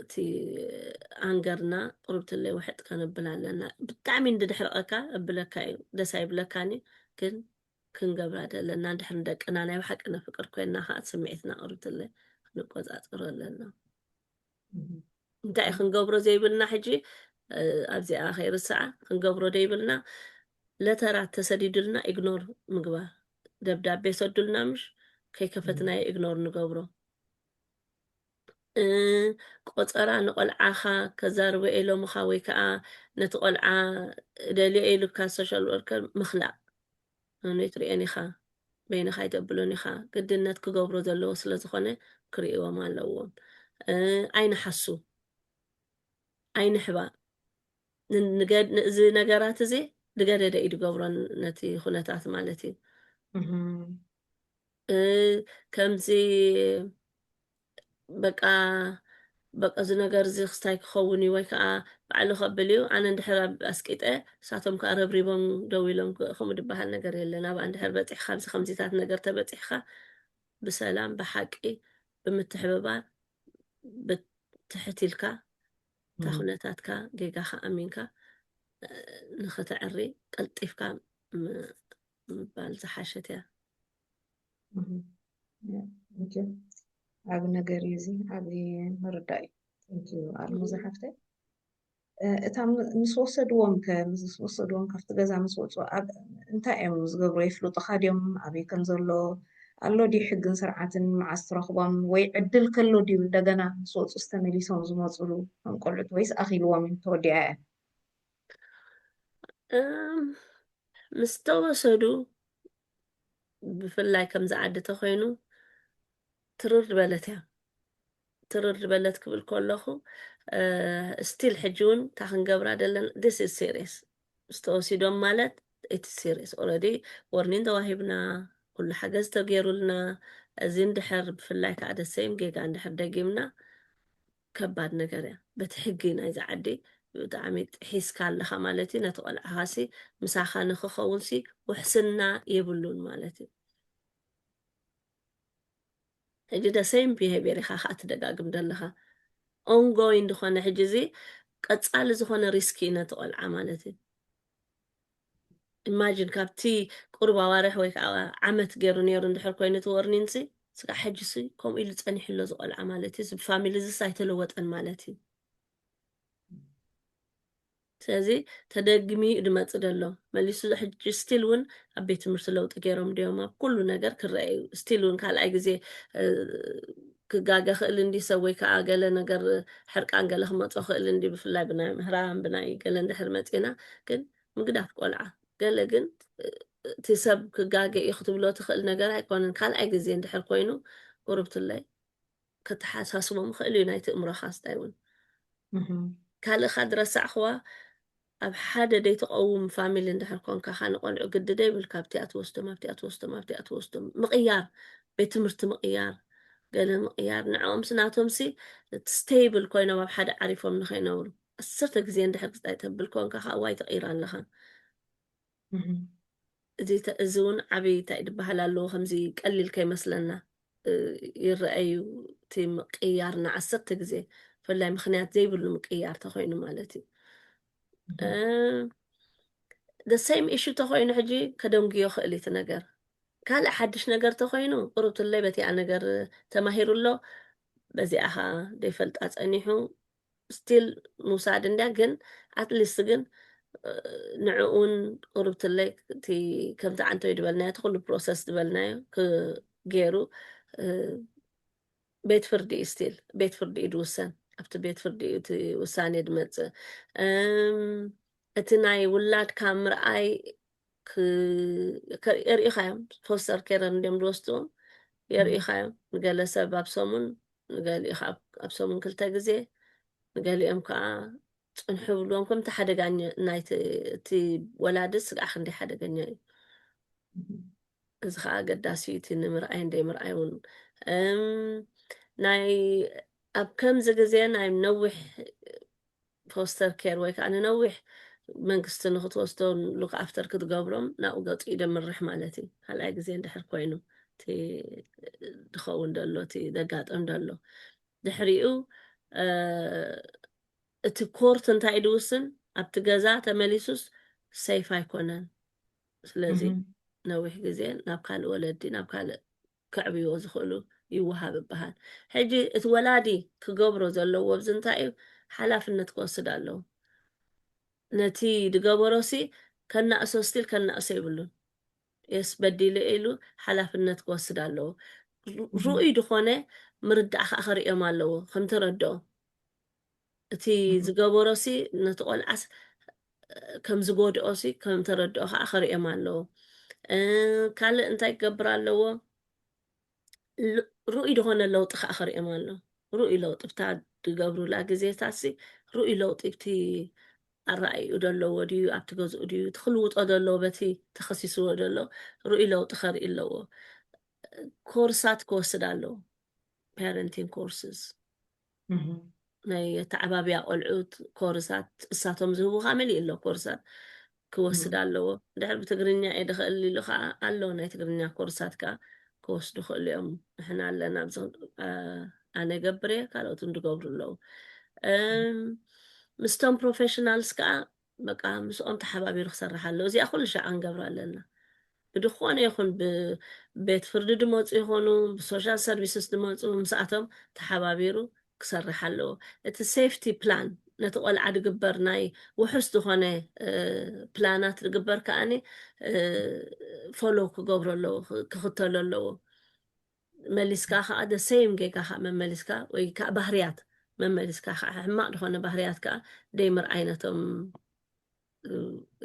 እቲ ኣንገርና ቁርብትለይ ውሕጥ ከነብል ኣለና ብጣዕሚ እንድድሕረቐካ ኣብለካ እዩ ደስ ኣይብለካኒ ግን ክንገብራ ደለና እንድሕር ንደቅና ናይ ባሓቂ ነፍቅር ኮይንና ከዓ ስምዒትና ቁርብትለይ ክንቆፃፀሮ ኣለና እንታይ ክንገብሮ ዘይብልና ሕጂ ኣብዚኣ ከይርስዓ ክንገብሮ ደይብልና ለተራት ተሰዲዱልና ኢግኖር ምግባር ደብዳቤ ሰዱልና ምሽ ከይከፈትናዮ ኢግኖር ንገብሮ ቆፀራ ንቆልዓኻ ከዛርበ ኢሎምኻ ወይ ከዓ ነቲ ቆልዓ ደልዮ ኢሉካ ሶሻል ወርከር ምኽላእ ነይ ትሪአን ኢኻ በይንኻ ይተብሉን ኢኻ ግድነት ክገብሮ ዘለዎ ስለ ዝኾነ ክርእዎም ኣለዎም ኣይንሓሱ ኣይንሕባእ እዚ ነገራት እዚ ድገደደ እዩ ድገብሮን ነቲ ኩነታት ማለት እዩ ከምዚ በቃ እዚ ነገር እዚ ክስታይ ክኸውን እዩ ወይ ከዓ ባዕሉ ከብል እዩ ኣነ እንድሕር ኣስቂጠ እሳቶም ከዓ ረብሪቦም ደው ኢሎም ከምኡ ድበሃል ነገር የለን ኣብኣ እንድሕር በፂሕካ ኣብዚ ከምዚታት ነገር ተበፂሕካ ብሰላም ብሓቂ ብምትሕብባር ብትሕቲልካ እታ ኩነታትካ ጌጋኻ ኣሚንካ ንኽትዕሪ ቀልጢፍካ ምባል ዝሓሸት እያ ዓብ ነገር እዩ እዚ ዓብዪ ምርዳእ እዩ ኣርሙ ዝሓፍተ እታ ምስ ወሰድዎም ካብቲ ገዛ ምስ ወፁ እንታይ እዮም ዝገብሩ የፍልጡካ ድዮም ኣበይ ከም ዘሎ ኣሎ ድዩ ሕግን ስርዓትን መዓዝ ትረኽቦም ወይ ዕድል ከሎ ድዩ እንደገና ምስ ወፁ ዝተመሊሶም ዝመፅሉ ከም ቆልዑት ወይስ ኣኺልዎም ተወዲዓ እያ ምስ ተወሰዱ ብፍላይ ከም ዝዓዲ ተኮይኑ ትርር በለት እያ ትርር በለት ክብል ከለኹ ስቲል ሕጂ እውን እታ ክንገብራ ደለና ዲስ ኢዝ ሲሪየስ ዝተወሲዶም ማለት እቲ ሲሪየስ ኦልሬዲ ወርኒን ተዋሂብና ኩሉ ሓገዝ ተገይሩልና እዚ እንድሕር ብፍላይ ከዓ ደሰይም ጌጋ እንድሕር ደጊምና ከባድ ነገር እያ በቲ ሕጊ ናይ ዝዓዲ ብጣዕሚ ሒዝካ ኣለካ ማለት እዩ ነቲ ቆልዓኻሲ ምሳኻ ንክኸውን ሲ ውሕስና የብሉን ማለት እዩ ሕጂ ደሰይም ቢሄቪየር ኢኻ ከዓ ትደጋግም ደለካ ኦንጎይን ዝኾነ ሕጂ እዚ ቀፃሊ ዝኾነ ሪስኪ ነቲ ቆልዓ ማለት እዩ ኢማጂን ካብቲ ቁርብ ኣዋርሕ ወይ ከዓ ዓመት ገይሩ ነይሩ እንድሕር ኮይኑ እቲ ወርኒንሲ ስጋዕ ሕጂሲ ከምኡ ኢሉ ፀኒሕሎ ዝቆልዓ ማለት እዩ ብፋሚሊ ዝስ ኣይተለወጠን ማለት እዩ ስለዚ ተደግሚ ድመፅእ ደሎ መሊሱ ሕጂ ስቲል እውን ኣብ ቤት ትምህርቲ ለውጢ ገይሮም ድዮም ኣብ ኩሉ ነገር ክረአዩ ስቲል እውን ካልኣይ ግዜ ክጋገ ክእል እንዲ ሰብ ወይ ከዓ ገለ ነገር ሕርቃን ገለ ክመፆ ክእል እንዲ ብፍላይ ብናይ ምህራን ብናይ ገለ እንድሕር መፂና ግን ምግዳፍ ቆልዓ ገለ ግን እቲ ሰብ ክጋገ እዩ ክትብሎ ትኽእል ነገር ኣይኮነን ካልኣይ ግዜ እንድሕር ኮይኑ ቁርብትለይ ከተሓሳስቦም ክእል እዩ ናይቲ እምሮኻ ስታይ እውን ካልእኻ ድረሳዕኽዋ ኣብ ሓደ ደይተቐውም ፋሚሊ እንድሕር ኮንካ ንቆልዑ ግድደ ይብልካ ኣብቲኣ ትወስዶም ኣብቲኣ ትወስዶም ኣብቲኣ ትወስዶም ምቕያር ቤት ትምህርቲ ምቕያር ገለ ምቕያር ንዕኦም ስናቶም ሲ ስቴብል ኮይኖም ኣብ ሓደ ዓሪፎም ንኸይነብሩ 10 ግዜ እንድሕር ክስታይ ተብል ኮንካ ከዓ ዋይ ተቐይራ ኣለኻ እዚ እውን ዓብዪ እንታይ ድበሃል ኣለዎ ከምዚ ቀሊል ከይመስለና ይረአዩ እቲ ምቅያር ን10 ግዜ ብፍላይ ምክንያት ዘይብሉ ምቅያር ተኮይኑ ማለት እዩ the same issue ተኮይኑ ሕጂ ከደንግዮ ክእል እቲ ነገር ካልእ ሓድሽ ነገር ተኮይኑ ቁርብትለይ በቲኣ ነገር ተማሂሩሎ በዚኣኻ ደይፈልጣ ፀኒሑ ስቲል ምውሳድ እንድያ ግን ኣትሊስት ግን ንዕኡን ቁርብትለይ እቲ ከምቲ ዓንተይ ድበልናዮ እቲ ኩሉ ፕሮሰስ ድበልናዮ ገይሩ ቤት ፍርዲ እዩ ስቲል ቤት ፍርዲ እዩ ድውሰን ኣብቲ ቤት ፍርዲ እዩ እቲ ውሳኔ ድመፅእ እቲ ናይ ውላድካ ምርኣይ የርኢኻዮም ፎስተር ኬር እንድዮም ዝወስድዎም የርኢኻዮም ንገለ ሰብ ኣብ ሰሙን ንገሊኡ ኣብ ሰሙን 2 ግዜ ንገሊኦም ከዓ ፅንሑ ብልዎም ከምቲ ሓደጋኛ ናይቲ እቲ ወላድስ ስጋዕ ክንደይ ሓደገኛ እዩ እዚ ከዓ ኣገዳሲ እቲ ንምርኣይ እንደይምርኣይ እውን ናይ ኣብ ከምዚ ግዜ ናይ ነዊሕ ፎስተር ኬር ወይ ከዓ ንነዊሕ መንግስቲ ንክትወስዶ ሉክ ኣፍተር ክትገብሮም ናብኡ ገፂኡ ደምርሕ ማለት እዩ ካልኣይ ግዜ እንድሕር ኮይኑ እቲ ድኸውን ደሎ እቲ ዘጋጥም ደሎ ድሕሪኡ እቲ ኮርት እንታይ ድውስን ኣብቲ ገዛ ተመሊሱስ ሰይፍ ኣይኮነን ስለዚ ነዊሕ ግዜ ናብ ካልእ ወለዲ ናብ ካልእ ክዕብይዎ ዝኽእሉ ይወሃብ ይበሃል ሕጂ እቲ ወላዲ ክገብሮ ዘለዎ ብዚ እንታይ እዩ ሓላፍነት ክወስድ ኣለዎ ነቲ ድገበሮሲ ከናእሶ ስቲል ከናእሶ ይብሉን የስ በዲሉ ኢሉ ሓላፍነት ክወስድ ኣለዎ ርኡይ ድኾነ ምርዳእ ከዓ ክሪኦም ኣለዎ ከም ተረድኦ እቲ ዝገበሮሲ ነቲ ቆልዓስ ከም ዝጎድኦሲ ከም ተረድኦ ከዓ ክሪኦም ኣለዎ ካልእ እንታይ ክገብር ኣለዎ ርኡይ ድኾነ ለውጢ ከዓ ክሪኦም ኣለዎ ርኡይ ለውጢ ብታ ድገብሩላ ግዜታሲ ርኡይ ለውጢ ብቲ ኣረኣይኡ ደለዎ ድዩ ኣብቲ ገዝኡ ድዩ ትክልውጦ ደለዎ በቲ ተኸሲስዎ ደሎ ርኡይ ለውጢ ከርኢ ኣለዎ ኮርሳት ክወስድ ኣለዎ ፓረንቲንግ ኮርስስ ናይ ተዓባብያ ቆልዑት ኮርሳት እሳቶም ዝህቡ ካመሊእ ኣሎ ኮርሳት ክወስድ ኣለዎ ድሕሪ ብትግርኛ እየ ድኽእል ኢሉ ከዓ ኣለዎ ናይ ትግርኛ ኮርሳት ከዓ ክወስዱ ክእሉ እዮም ንሕና ኣለና ኣነ ገብር እየ ካልኦት እንድገብሩ ኣለዉ ምስቶም ፕሮፌሽናልስ ከዓ በቃ ምስኦም ተሓባቢሩ ክሰርሕ ኣለዎ እዚኣ ኩሉ ሻዕ ክንገብር ኣለና ብድኾነ ይኹን ብቤት ፍርዲ ድመፁ ይኾኑ ብሶሻል ሰርቪስስ ድመፁ ምስኣቶም ተሓባቢሩ ክሰርሕ ኣለዎ እቲ ሴፍቲ ፕላን ነቲ ቆልዓ ድግበር ናይ ውሕስ ዝኾነ ፕላናት ድግበር ከዓኒ ፎሎ ክገብሮ ኣለዎ ክኽተሉ ኣለዎ መሊስካ ከዓ ደ ሴም ጌጋ ከዓ መመሊስካ ወይ ከዓ ባህርያት መመሊስካ ከዓ ሕማቅ ድኾነ ባህርያት ከዓ ደይምርኣይ ነቶም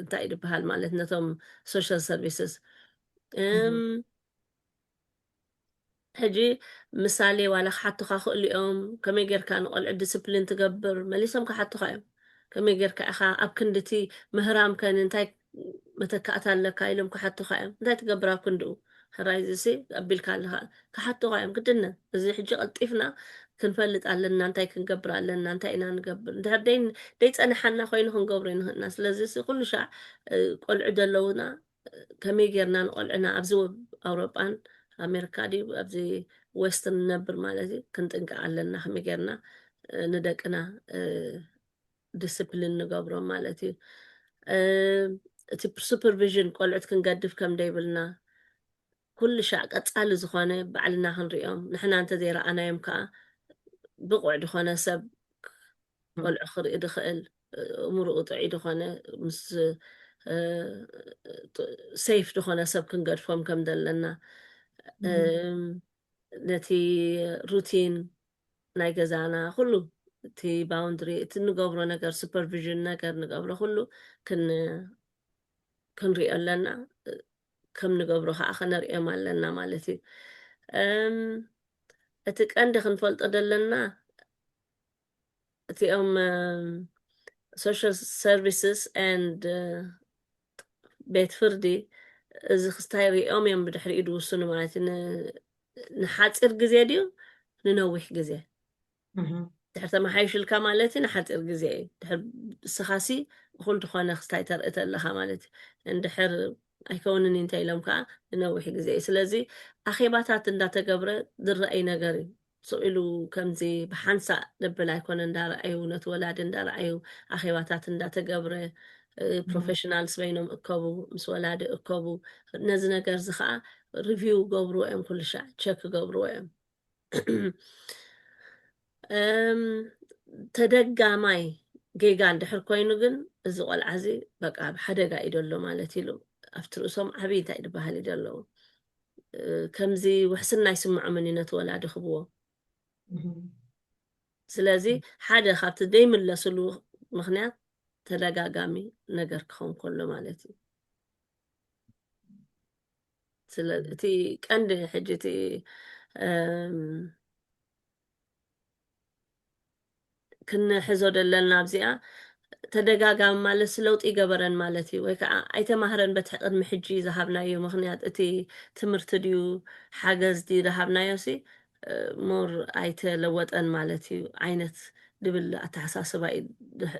እንታይ ድበሃል ማለት ነቶም ሶሻል ሰርቪስስ ሕጂ ምሳሌ ዋላ ክሓቱካ ክእሉ እዮም ከመይ ጌርካ ንቆልዑ ዲስፕሊን ትገብር መሊሶም ክሓቱካ እዮም ከመይ ጌርካ ኢኻ ኣብ ክንዲቲ ምህራም ከን እንታይ መተካእታ ኣለካ ኢሎም ክሓቱካ እዮም እንታይ ትገብር ኣብ ክንድኡ ሕራይዚሲ ኣቢልካ ኣለካ ክሓቱካ እዮም ግድነ እዚ ሕጂ ቀልጢፍና ክንፈልጥ ኣለና እንታይ ክንገብር ኣለና እንታይ ኢና ንገብር እንድሕር ደይፀንሓና ኮይኑ ክንገብሮ ይንኽእልና ስለዚ ኩሉ ሻዕ ቆልዑ ዘለውና ከመይ ጌርና ንቆልዑና ኣብዚ ኣውሮጳን ኣሜሪካ ድዩ ኣብዚ ዌስተርን ነብር ማለት እዩ ክንጥንቀቕ ኣለና ከመይ ጌርና ንደቅና ዲስፕሊን ንገብሮም ማለት እዩ እቲ ሱፐርቪዥን ቆልዑት ክንገድፍ ከም ደይብልና ኩሉ ሻዕ ቀፃሊ ዝኾነ ባዕልና ክንሪኦም ንሕና እንተዘይረኣናዮም ከዓ ብቑዕ ድኾነ ሰብ ቆልዑ ክርኢ ድኽእል እምርኡ ጥዑይ ድኾነ ምስ ሴፍ ድኾነ ሰብ ክንገድፎም ከም ዘለና ነቲ ሩቲን ናይ ገዛና ኩሉ እቲ ባውንድሪ እቲ ንገብሮ ነገር ሱፐርቪዥን ነገር ንገብሮ ኩሉ ክንሪኦ ኣለና ከም ንገብሮ ከዓ ክነሪኦም ኣለና ማለት እዩ እቲ ቀንዲ ክንፈልጦ ዘለና እቲኦም ሶሻል ሰርቪስስ ኤንድ ቤት ፍርዲ እዚ ክስታይ ሪኦም እዮም ብድሕሪኡ ድውስኑ ማለት እዩ ንሓፂር ግዜ ድዩ ንነዊሕ ግዜ ድሕሪ ተመሓይሽልካ ማለት እዩ ንሓፂር ግዜ እዩ ድሕሪ እስኻሲ እኹል ድኾነ ክስታይ ተርኢ ተለኻ ማለት እዩ እንድሕር ኣይከውንን እንታይ ኢሎም ከዓ ንነዊሕ ግዜ እዩ ስለዚ ኣኼባታት እንዳተገብረ ዝረአይ ነገር እዩ ስኢሉ ከምዚ ብሓንሳእ ልብል ኣይኮነ እንዳረኣዩ ነቲ ወላዲ እንዳረኣዩ ኣኼባታት እንዳተገብረ ፕሮፌሽናልስ በይኖም እከቡ ምስ ወላዲ እከቡ ነዚ ነገር እዚ ከዓ ريفيو قبرو ام كل شيء تشيك قبرو ام تدقاماي جيجا اندحر كوينو جن እዚ ቆልዓ እዚ በቃ ብሓደጋ እዩ ደሎ ማለት ኢሉ ኣብቲ ርእሶም ዓብይ እንታይ ዝበሃል እዩ ደለዎ ከምዚ ውሕስና ይስምዖምን እዩ ነቲ ወላዲ ክብዎ ስለዚ ሓደ ካብቲ ዘይምለስሉ ምክንያት ተደጋጋሚ ነገር ክኸውን ከሎ ማለት እዩ እቲ ቀንዲ ሕጂ እቲ ክንሕዞ ዘለና ኣብዚኣ ተደጋጋሚ ማለት ለውጢ ይገበረን ማለት እዩ ወይ ከዓ ኣይተማህረን በቲ ቅድሚ ሕጂ ዝሃብናዮ ምክንያት እቲ ትምህርቲ ድዩ ሓገዝ ድዩ ዝሃብናዮ ሲ ሞር ኣይተለወጠን ማለት እዩ ዓይነት ድብል ኣተሓሳስባ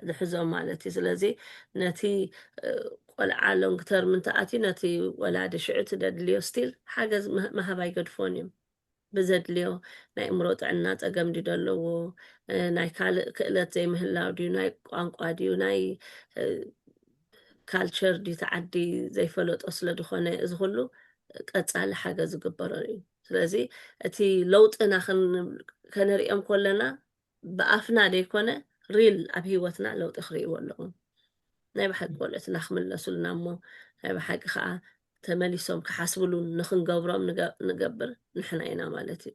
ዝሕዞም ማለት እዩ ስለዚ ነቲ ቆልዓ ሎንግ ተርም እንተኣትዩ ነቲ ወላዲ ሽዑ ትደድልዮ ስቲል ሓገዝ መሃብ ኣይገድፎን እዮም بزدليو ناي امرو طعنا صقم دي دلو ناي كالت زي مهلاو ديو ناي قانقوا ديو ناي كالتشر دي تعدي زي فلوت اصل دخونه از كله قصال حاجه زغبرو ስለዚህ እቲ ለውጥና ከነሪኦም ኮለና በአፍና ደይኮነ ሪል ኣብ ህይወትና ለውጥ ክሪእዎ ኣለኹም ናይ ብሓቂ ቆልዑትና ክምለሱልና እሞ ናይ ብሓቂ ከዓ ተመሊሶም ክሓስብሉ ንክንገብሮም ንገብር ንሕና ኢና ማለት እዩ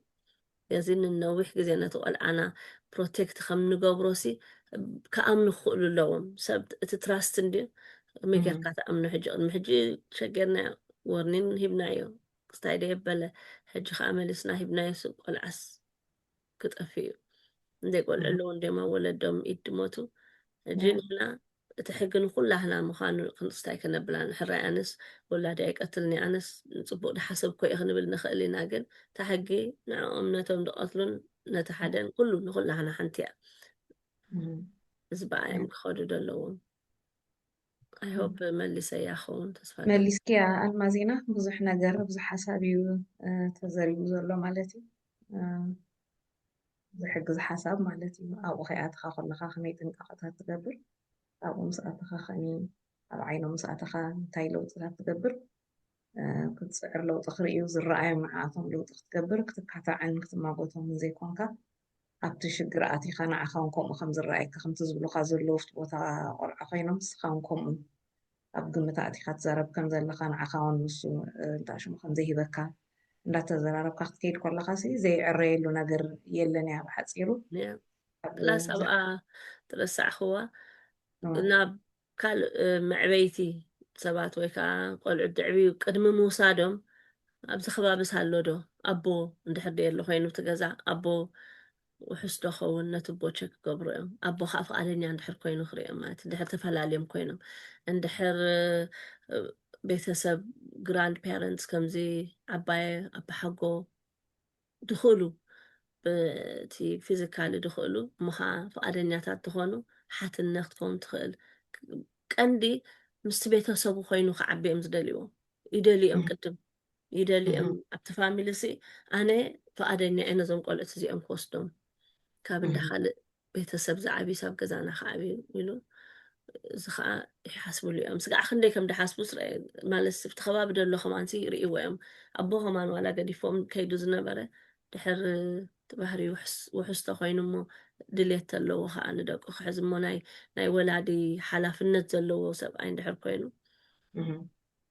እዚ ንነዊሕ ግዜ ነቲ ቆልዓና ፕሮቴክት ከም ንገብሮሲ ከኣምኑ ክኽእሉ ኣለዎም ሰብ እቲ ትራስት እንዲ መጌርካ ተኣምኑ ሕጂ ቅድሚ ሕጂ ሸገርና ወርኒን ሂብናዮ ክስታይ ደየበለ ሕጂ ከዓ መሊስና ሂብናዮ ቆልዓስ ክጠፊ እዩ እንደይ ቆልዑ ኣለዉ እንደማ ወለዶም ይድሞቱ ሕጂ ንሕና እቲ ሕግን ኩላህና ምዃኑ ክንስታይ ከነብላ ንሕራይ ኣነስ ወላዲ ኣይቀትልኒ ኣነስ ፅቡቅ ድሓሰብ ኮ ክንብል ንኽእል ኢና ግን እታ ሕጊ ንዕኦም ነቶም ዝቐትሉን ነቲ ሓደን ኩሉ ንኩላህና ሓንቲ እያ እዚ በኣዮም ክኸዱ ዘለዎም ኣይሆፕ መሊሰ ያኸውን ተስፋ መሊስኪያ ኣልማዚና ብዙሕ ነገር ብዙሕ ሓሳብ እዩ ተዘሪቡ ዘሎ ማለት እዩ ዝሕግዝ ሓሳብ ማለት እዩ ኣብኡ ከይኣትኻ ከለካ ከመይ ጥንቃቐታት ትገብር ኣብኡ ምስኣትኻ ከኒ ኣብ ዓይኖም ምስኣትኻ እንታይ ለውጥታት ትገብር ክትፅዕር ለውጢ ክርእዩ ዝረኣዮም ንዓኣቶም ለውጢ ክትገብር ክትካታዕን ክትማጎቶም ዘይኮንካ ኣብቲ ሽግር ኣቲኻ ንዓኻ እውን ከምኡ ከም ዝረኣየካ ከምቲ ዝብሉካ ዘለዉ ኣብቲ ቦታ ቆልዓ ኮይኖም ንስኻ እውን ከምኡ ኣብ ግምት ኣቲኻ ትዛረብ ከም ዘለካ ንዓኻ እውን ንሱ እንታይ ሽሙ ከምዘይሂበካ እንዳተዘራረብካ ክትከይድ ከለካ ዘይዕረየሉ ነገር የለን እያ ብሓፂሩ ፕላስ ኣብኣ ትረሳዕኽዋ ናብ ካልእ መዕበይቲ ሰባት ወይ ከዓ ቆልዑ ድዕብዩ ቅድሚ ምውሳዶም ኣብዚ ከባቢ ሳሎ ዶ ኣቦ እንድሕር ደየሎ ኮይኑ ትገዛ ኣቦ ውሕስ ዶ ኸውን ነቲ ቦ ቸክ ክገብሩ እዮም ኣቦ ከዓ ፍቓደኛ እንድሕር ኮይኑ ክሪኦም ማለት እንድሕር ተፈላለዮም ኮይኖም እንድሕር ቤተሰብ ግራንድ ፓረንትስ ከምዚ ዓባየ ኣባሓጎ ድኽእሉ በቲ ፊዚካሊ ድኽእሉ እሞ ከዓ ፍቓደኛታት ትኾኑ ሓትነት ክትከውን ትኽእል ቀንዲ ምስቲ ቤተሰቡ ኮይኑ ክዓቢ እዮም ዝደልይዎ ይደልዮም ቅድም ይደልዮም ኣብቲ ፋሚሊ ሲ ኣነ ፍቓደኛ እየ ነዞም ቆልዑት እዚኦም ክወስዶም ካብ እንዳ ካልእ ቤተሰብ ዝዓብዩ ሳብ ገዛና ክዓብዩ ኢሉ እዚ ከዓ ይሓስብሉ እዮም ስጋዕ ክንደይ ከም ድሓስቡ ማለት ብቲ ከባቢ ደሎ ኸማንሲ ይርእይዎ እዮም ኣቦ ኸማን ዋላ ገዲፎም ከይዱ ዝነበረ ድሕር ባህሪ ውሕስ ተኮይኑ እሞ ድሌት ኣለዎ ከዓ ንደቁ ክሕዝ እሞ ናይ ወላዲ ሓላፍነት ዘለዎ ሰብኣይ እንድሕር ኮይኑ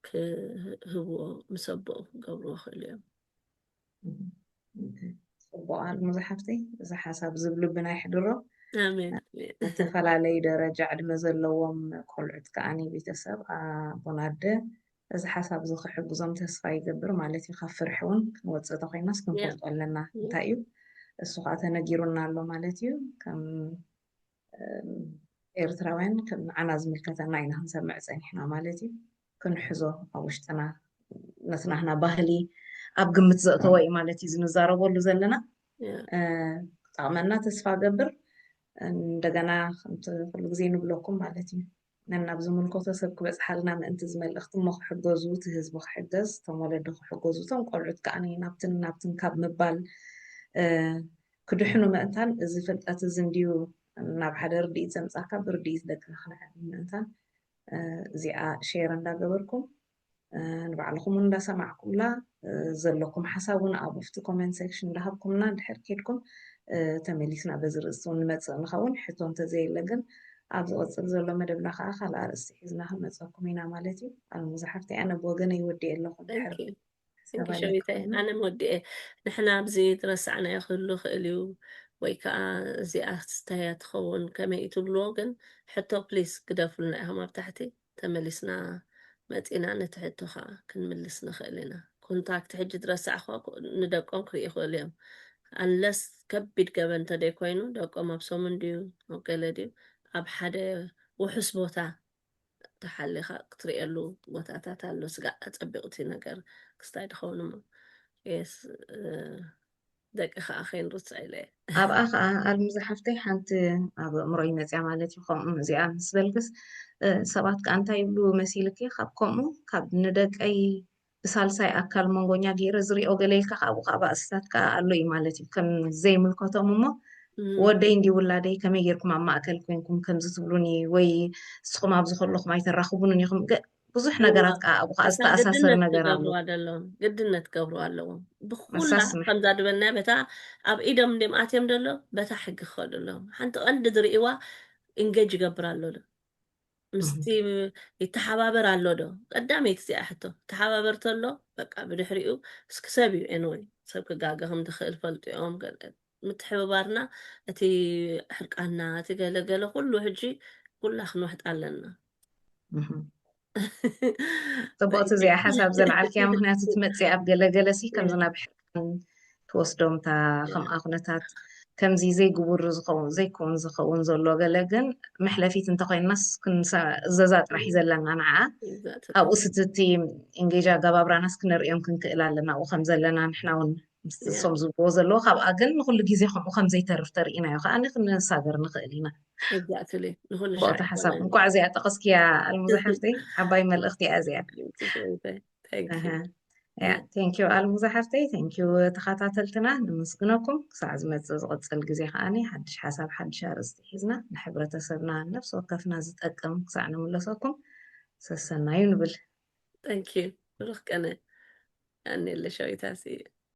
ክህብዎ ምስ ኣቦኡ ክገብርዎ ክእሉ እዮም ፅቡቃል መዛሕፍቲ እዚ ሓሳብ ዝብሉ ብናይ ሕድሮ ኣሜን ዝተፈላለዩ ደረጃ ዕድመ ዘለዎም ቆልዑት ከዓኒ ቤተሰብ ኣቦን ኣደ እዚ ሓሳብ እዚ ክሕግዞም ተስፋ ይገብር ማለት እዩ ካብ ፍርሒ እውን ክንወፅእ ተኮይናስ ክንፈልጦ ኣለና እንታይ እዩ እሱ ከዓ ተነጊሩና ኣሎ ማለት እዩ ከም ኤርትራውያን ከም ንዓና ዝምልከተና ኢና ክንሰምዕ ፀኒሕና ማለት እዩ ክንሕዞ ኣብ ውሽጥና ነቲ ናትና ባህሊ ኣብ ግምት ዘእተወ እዩ ማለት እዩ ዝንዛረበሉ ዘለና ክጠቕመና ተስፋ ገብር እንደገና ከምቲ ኩሉ ግዜ ንብለኩም ማለት እዩ ነናብ ዝምልከቶ ሰብ ክበፅሓልና ምእንቲ ዝመልእኽቲ እሞ ክሕገዙ እቲ ህዝቢ ክሕገዝ እቶም ወለዶ ክሕገዙ እቶም ቆልዑት ከዓኒ ናብትን ካብ ምባል ክድሕኑ ምእንታን እዚ ፍልጠት እዚ እንድዩ ናብ ሓደ ርድኢት ዘምፃካ ብርድኢት ደቅና ክንዕቢ ምእንታን እዚኣ ሼር እንዳገበርኩም ንባዕልኩም እንዳሰማዕኩምላ ዘለኩም ሓሳቡን ኣብ ውሽጢ ኮሜንት ሴክሽን እንዳሃብኩምና እንድሕር ኬድኩም ተመሊስና በዚ ርእሲ እውን ንመፅእ ንኸውን ሕቶ እንተዘየለ ግን ኣብ ዝቕፅል ዘሎ መደብና ከዓ ካልእ ኣርእስቲ ሒዝና ክንመፀኩም ኢና ማለት እዩ ኣልሙዛሓፍቲ ኣነ ብወገነ ይወዲእ ኣለኹ ድሕር እንኪ ሓሳብ ሸዊታይ ኣለኩም ኣነ መወዲአ ንሕና ኣብዚ ትረሳዕናዮ ክህሉ ክእል እዩ ወይ ከዓ እዚኣ ስታያ ትኸውን ከመይ እዩ ትብልዎ ግን ሕቶ ፕሊስ ግደፍሉና ኢኹም ኣብ ታሕቲ ተመሊስና መፂና ነቲ ሕቶ ከዓ ክንምልስ ንኽእል ኢና ኮንታክት ሕጂ ትረሳዕኸ ንደቆም ክርኢ ይኽእል እዮም ኣንለስ ከቢድ ገበን እንተደይኮይኑ ደቆም ኣብ ሰሙን ድዩ ኣብ ገለ ድዩ ኣብ ሓደ ውሑስ ቦታ ተሓሊኻ ክትሪእየሉ ቦታታት ኣሎ ስጋእ ፀቢቕቲ ነገር ክስታይ ድኸውን እሞ የስ ደቂ ከዓ ከይንርስዕ ኢለ ኣብኣ ከዓ ኣልሙዛሓፍተይ ሓንቲ ኣብ ኣእምሮይ መፅያ ማለት እዩ ከምኡ እዚኣ ምስ በልክስ ሰባት ከዓ እንታይ ይብሉ መሲልክ ካብ ከምኡ ካብ ንደቀይ ብሳልሳይ ኣካል መንጎኛ ገይረ ዝሪኦ ገለልካ ካብኡ ከዓ ባእስታት ከዓ ኣሎ እዩ ማለት እዩ ከም ዘይምልከቶም እሞ ወደይ እንዲ ውላደይ ከመይ ጌርኩም ኣብ ማእከል ኮንኩም ከምዚ ትብሉኒ ወይ ንስኹም ኣብዚ ከለኹም ኣይተራኽቡንን ኢኹም ብዙሕ ነገራት ከዓ ኣብኡ ከዓ ዝተኣሳሰር ነገር ኣሎ ግድነት ገብሩ ኣለዎም ብኩላ መሳስምሕ ከምዛ ድበልና በታ ኣብ ኢዶም ድም ኣትዮም ደሎ በታ ሕጊ ክኸዱ ኣለዎም ሓንቲ ቀንዲ ዝርእዋ ኢንጌጅ ይገብር ኣሎ ዶ ምስቲ ይተሓባበር ኣሎ ዶ ቀዳመይቲ እዚኣ ሕቶ ተሓባበር ተሎ በቃ ብድሕሪኡ እስኪ ሰብ እዩ ኤንወይ ሰብ ክጋገ ከም ትኽእል ፈልጢኦም ምትሕብባርና እቲ ሕርቃና እቲ ገለገለ ኩሉ ሕጂ ኩላ ክንውሕጥ ኣለና ፅቡቕቲ እዚኣ ሓሳብ ዘለዓልክያ ምክንያቱ ትመፅእ ኣብ ገለገለ ሲ ከምዚ ናብ ሕርቃን ትወስዶም እታ ከምኣ ኩነታት ከምዚ ዘይግቡር ዝኸውን ዘይከውን ዝኸውን ዘሎ ገለ ግን መሕለፊት እንተኮይንናስ እዘዛ ጥራሕ እዩ ዘለና ንዓ ኣብኡ ስትቲ ኤንጌጅ ኣገባብራናስ ክንሪኦም ክንክእል ኣለና ኣብኡ ከም ዘለና ንሕና እውን ምስሶም ዝብዎ ዘለዎ ካብኣ ግን ንኩሉ ግዜ ከምኡ ከምዘይተርፍ ተርኢናዮ ከዓ ክንሳገር ንኽእል ኢና ቦታ ሓሳብ እንኳዕ እዚኣ ጠቐስክያ ኣልሙዛሓፍተይ ዓባይ መልእኽቲ እያ እዚኣ ቴንኪዩ ኣልሙዛሓፍተይ ቴንኪዩ ተኸታተልትና ንምስግነኩም ክሳዕ ዝመፅእ ዝቕፅል ግዜ ከዓኒ ሓድሽ ሓሳብ ሓድሽ ኣርእስቲ ሒዝና ንሕብረተሰብና ነፍሲ ወከፍና ዝጠቅም ክሳዕ ንምለሰኩም ሰሰናዩ ንብል ቴንኪዩ ሩኽ ቀነ ኣነ ለሸዊታሲ